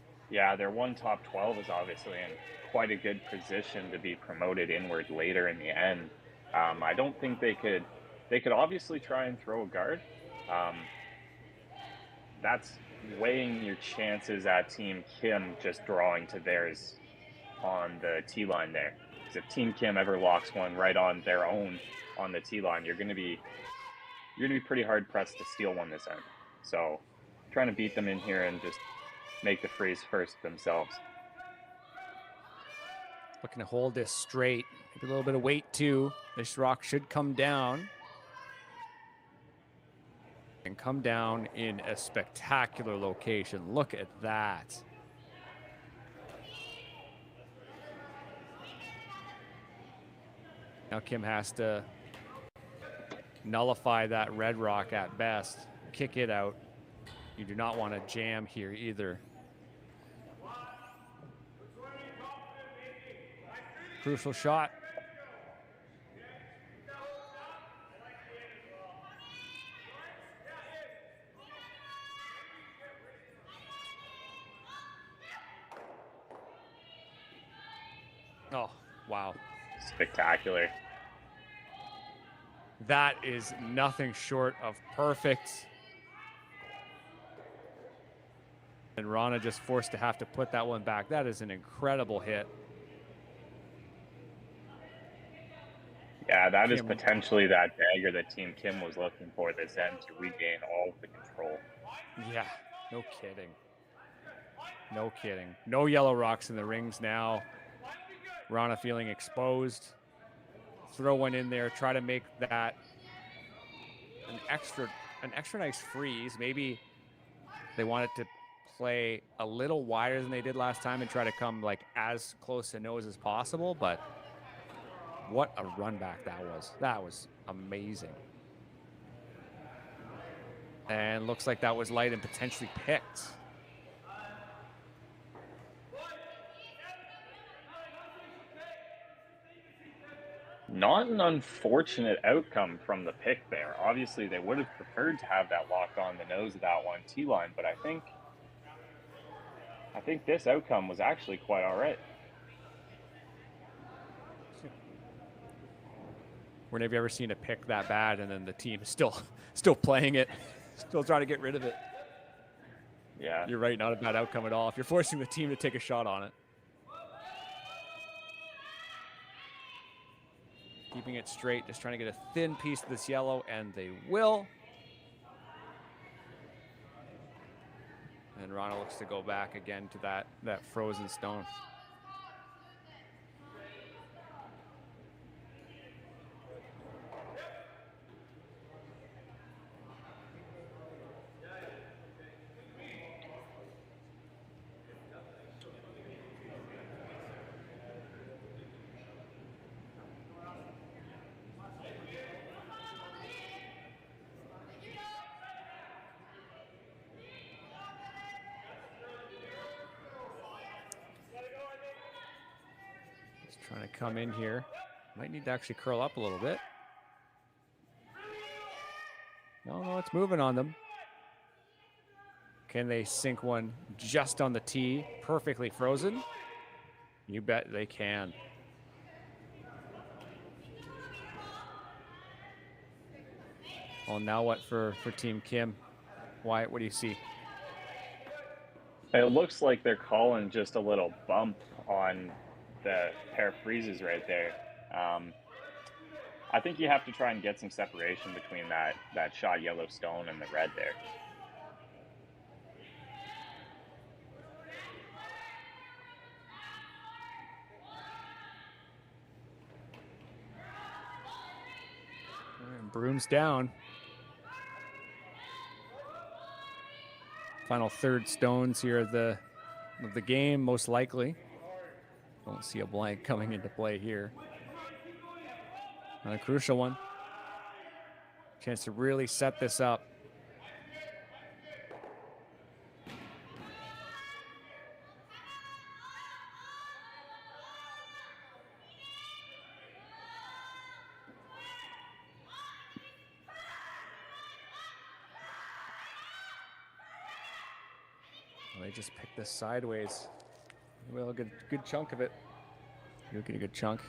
their one top 12 is obviously in quite a good position to be promoted inward later in the end. I don't think they could obviously try and throw a guard. That's weighing your chances at Team Kim just drawing to theirs on the T line there. Because if Team Kim ever locks one right on their own on the T line, you're gonna be pretty hard pressed to steal one this end. So trying to beat them in here and just make the freeze first themselves. Looking to hold this straight. Maybe a little bit of weight too. This rock should come down. And come down in a spectacular location. Look at that. Now Kim has to nullify that red rock at best. Kick it out. You do not want to jam here either. Crucial shot. Oh, wow. Spectacular. That is nothing short of perfect. And Wrana just forced to have to put that one back. That is an incredible hit. Yeah, that is Kim. potentially that dagger that Team Kim was looking for this end to regain all of the control. Yeah, no kidding. No kidding. No yellow rocks in the rings now. Wrana feeling exposed. Throw one in there, try to make that an extra nice freeze. Maybe they wanted to play a little wider than they did last time and try to come like as close to nose as possible, but what a run back that was. That was amazing. And looks like that was light and potentially picked. Not an unfortunate outcome from the pick there. Obviously, they would have preferred to have that locked on the nose of that one T-line, but I think this outcome was actually quite all right. When have you ever seen a pick that bad and then the team is still playing it, still trying to get rid of it? Yeah. You're right, not a bad outcome at all. If you're forcing the team to take a shot on it. Keeping it straight, just trying to get a thin piece of this yellow, and they will. And Wrana looks to go back again to that frozen stone. Trying to come in here. Might need to actually curl up a little bit. No, it's moving on them. Can they sink one just on the tee, perfectly frozen? You bet they can. Well, now what for Team Kim? Wyatt, what do you see? It looks like they're calling just a little bump on the pair of freezes right there. I think you have to try and get some separation between that shot yellow stone and the red there. And brooms down. Final third stones here of the game, most likely. Don't see a blank coming into play here. And a crucial one. Chance to really set this up. Well, they just picked this sideways. Well, a good chunk of it. You'll get a good chunk.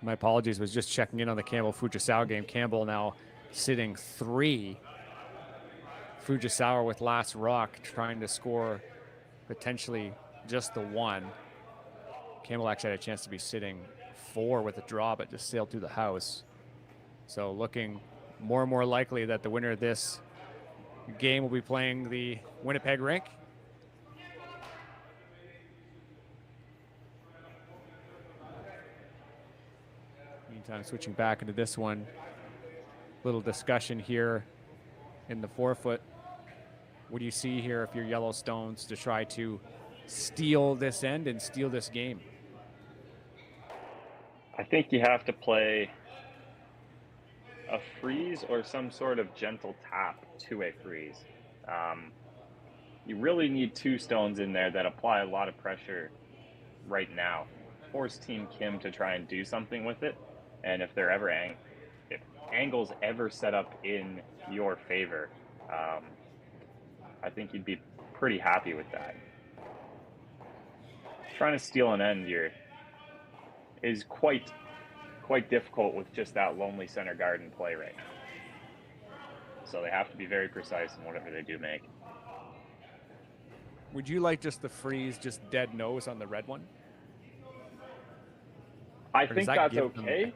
My apologies, was just checking in on the Campbell Fujisawa game. Campbell now sitting 3. Fujisawa with last rock trying to score potentially just the 1. Campbell actually had a chance to be sitting 4 with a draw, but just sailed through the house. So looking more and more likely that the winner of this game will be playing the Winnipeg rink. Meantime, switching back into this one, little discussion here in the 4-foot. What do you see here if you're Yellowstones to try to steal this end and steal this game? I think you have to play a freeze or some sort of gentle tap to a freeze. You really need 2 stones in there that apply a lot of pressure right now. Force Team Kim to try and do something with it. And if they're ever if angles ever set up in your favor, I think you'd be pretty happy with that. trying to steal an end here is quite difficult with just that lonely center guard in play right now. So they have to be very precise in whatever they do make. Would you like just the freeze, just dead nose on the red one? I think that's okay.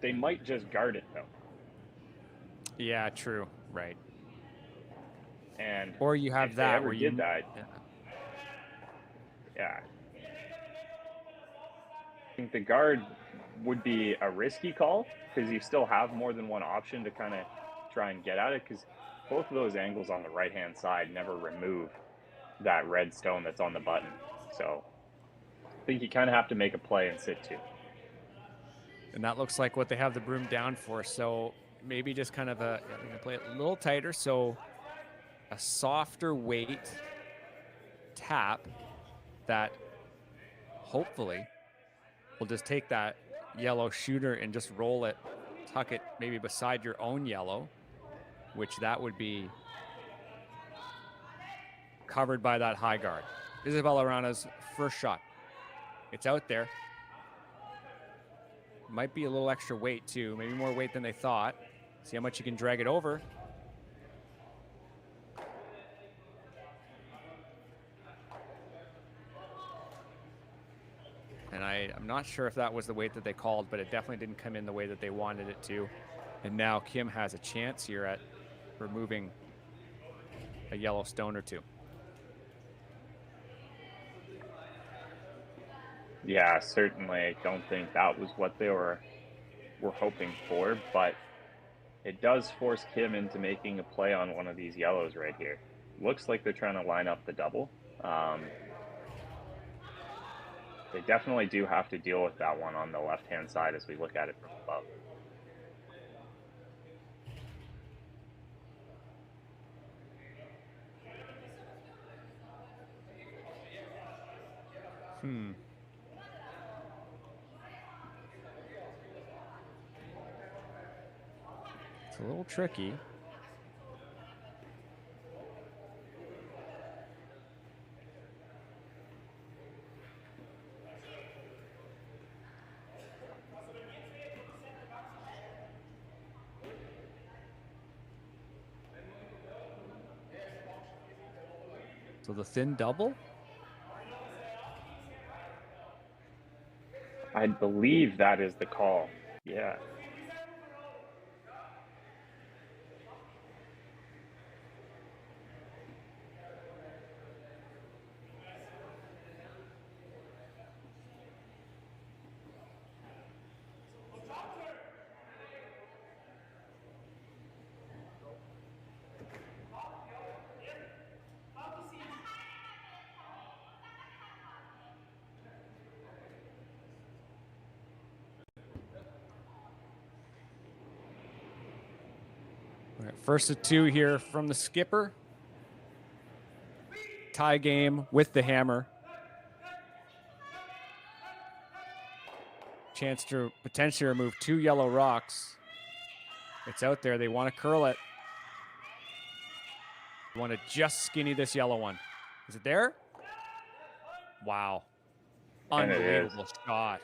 They might just guard it though. Yeah, true. Right. And or you have if that they ever where you did that. Yeah. I think the guard would be a risky call because you still have more than one option to kind of try and get at it, because both of those angles on the right-hand side never remove that red stone that's on the button. So I think you kind of have to make a play and sit two. And that looks like what they have the broom down for. So maybe just kind of they're going to play it a little tighter. So a softer weight tap that hopefully will just take that yellow shooter and just roll it, tuck it maybe beside your own yellow, which that would be covered by that high guard. Isabella Wrana's first shot. It's out there. Might be a little extra weight too, maybe more weight than they thought. See how much you can drag it over. And I'm not sure if that was the weight that they called, but it definitely didn't come in the way that they wanted it to. And now Kim has a chance here at removing a yellow stone or two. Yeah, certainly. I don't think that was what they were hoping for, but it does force Kim into making a play on one of these yellows right here. Looks like they're trying to line up the double. They definitely do have to deal with that one on the left-hand side as we look at it from above. It's a little tricky. So the thin double? I believe that is the call. Yeah. All right, first of two here from the skipper. Tie game with the hammer. Chance to potentially remove two yellow rocks. It's out there. They want to curl it. They want to just skinny this yellow one. Is it there? Wow. Unbelievable shot.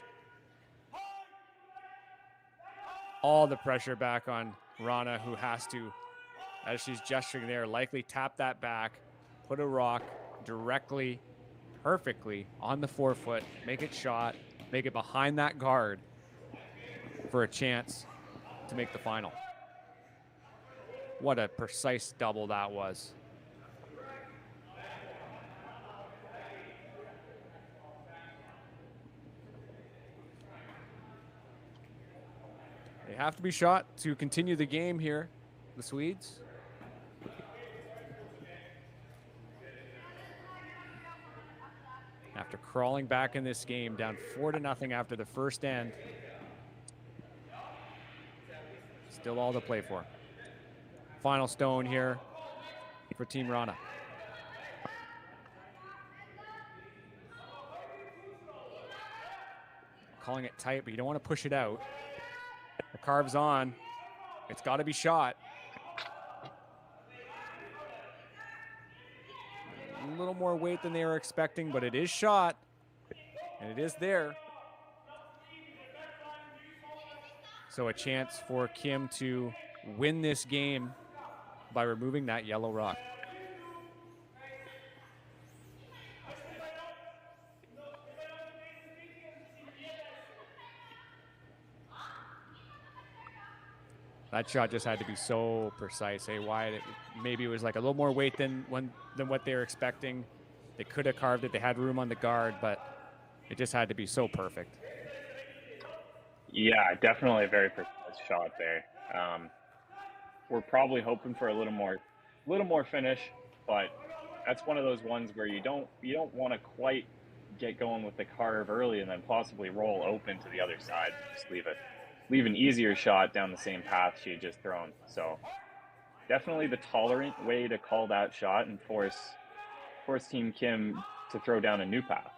All the pressure back on Wrana, who has to, as she's gesturing there, likely tap that back, put a rock directly, perfectly on the forefoot, make it shot, make it behind that guard for a chance to make the final. What a precise double that was. They have to be shot to continue the game here, the Swedes. After crawling back in this game, down 4-0 after the first end. Still all to play for. Final stone here for Team Wrana. Calling it tight, but you don't want to push it out. The carve's on. It's got to be shot. A little more weight than they were expecting, but it is shot. And it is there. So a chance for Kim to win this game by removing that yellow rock. That shot just had to be so precise. Hey, Wyatt, maybe it was like a little more weight than what they were expecting. They could have carved it. They had room on the guard, but it just had to be so perfect. Yeah, definitely a very precise shot there. We're probably hoping for a little more finish, but that's one of those ones where you don't want to quite get going with the carve early and then possibly roll open to the other side. Just leave an easier shot down the same path she had just thrown. So definitely the tolerant way to call that shot and force Team Kim to throw down a new path.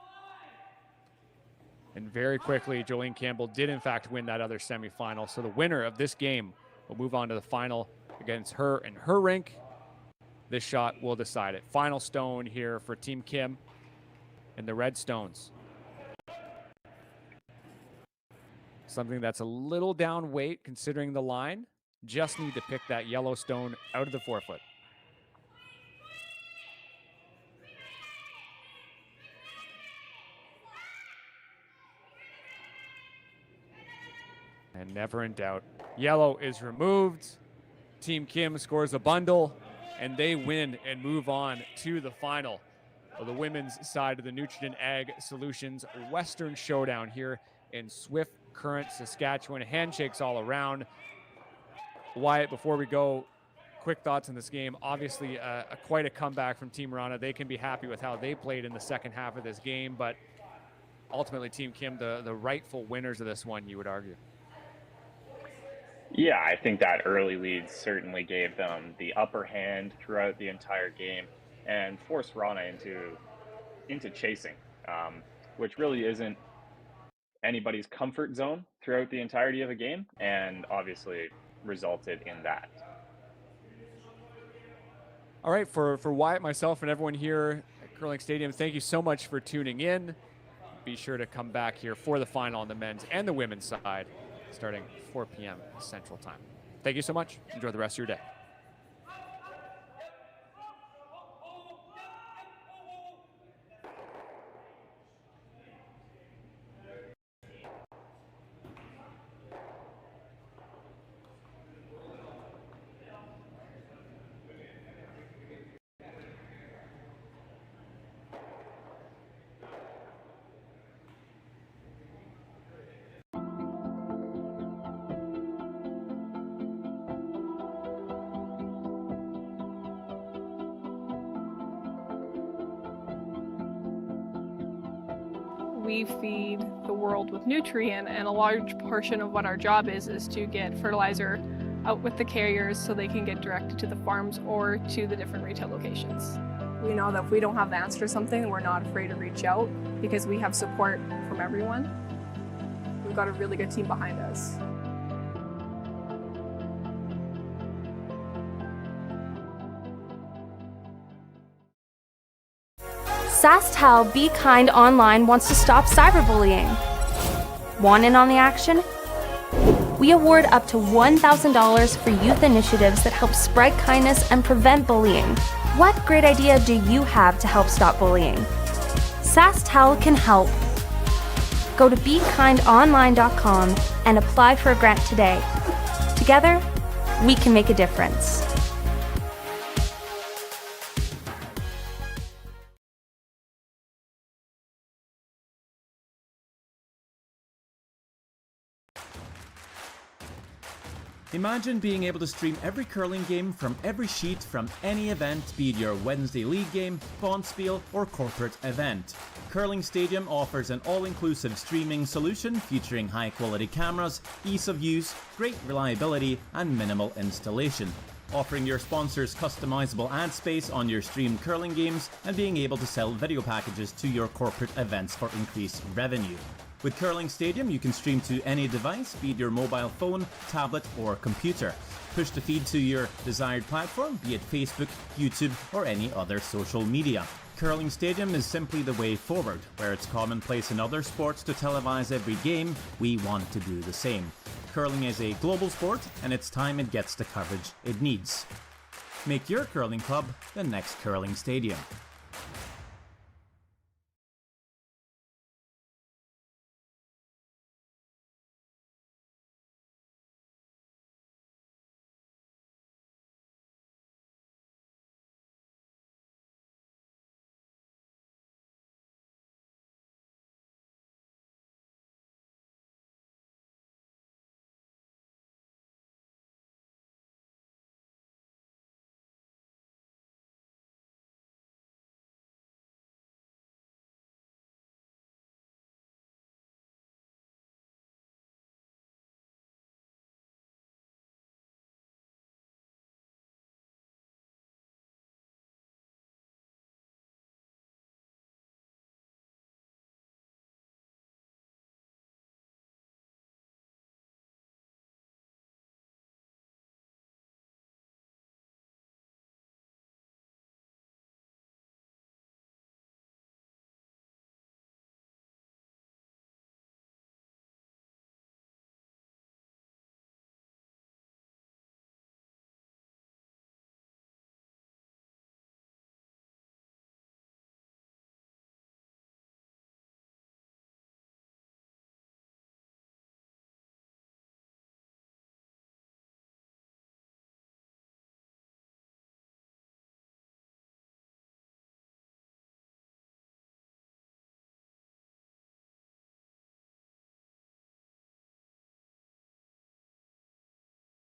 And very quickly, Jolene Campbell did in fact win that other semifinal. So the winner of this game will move on to the final against her in her rink. This shot will decide it. Final stone here for Team Kim and the Red Stones. Something that's a little down weight considering the line. Just need to pick that yellow stone out of the 4-foot. And never in doubt. Yellow is removed. Team Kim scores a bundle, and they win and move on to the final of the women's side of the Nutrien Ag Solutions Western Showdown here in Swift Current, Saskatchewan. Handshakes all around. Wyatt, before we go, quick thoughts on this game. Obviously, quite a comeback from Team Wrana. They can be happy with how they played in the second half of this game, but ultimately Team Kim, the rightful winners of this one, you would argue. Yeah, I think that early lead certainly gave them the upper hand throughout the entire game and forced Wrana into chasing, which really isn't anybody's comfort zone throughout the entirety of a game, and obviously resulted in that. All right, for Wyatt, myself, and everyone here at Curling Stadium, thank you so much for tuning in. Be sure to come back here for the final on the men's and the women's side, starting 4 p.m. Central Time. Thank you so much. Enjoy the rest of your day. We feed the world with Nutrien, and a large portion of what our job is to get fertilizer out with the carriers so they can get directed to the farms or to the different retail locations. We know that if we don't have the answer to something, we're not afraid to reach out because we have support from everyone. We've got a really good team behind us. SaskTel Be Kind Online wants to stop cyberbullying. Want in on the action? We award up to $1,000 for youth initiatives that help spread kindness and prevent bullying. What great idea do you have to help stop bullying? SaskTel can help. Go to BeKindOnline.com and apply for a grant today. Together, we can make a difference. Imagine being able to stream every curling game from every sheet from any event, be it your Wednesday league game, bonspiel, or corporate event. Curling Stadium offers an all-inclusive streaming solution featuring high-quality cameras, ease of use, great reliability, and minimal installation. Offering your sponsors customizable ad space on your streamed curling games and being able to sell video packages to your corporate events for increased revenue. With Curling Stadium, you can stream to any device, be it your mobile phone, tablet, or computer. Push the feed to your desired platform, be it Facebook, YouTube, or any other social media. Curling Stadium is simply the way forward. Where it's commonplace in other sports to televise every game, we want to do the same. Curling is a global sport, and it's time it gets the coverage it needs. Make your curling club the next curling stadium.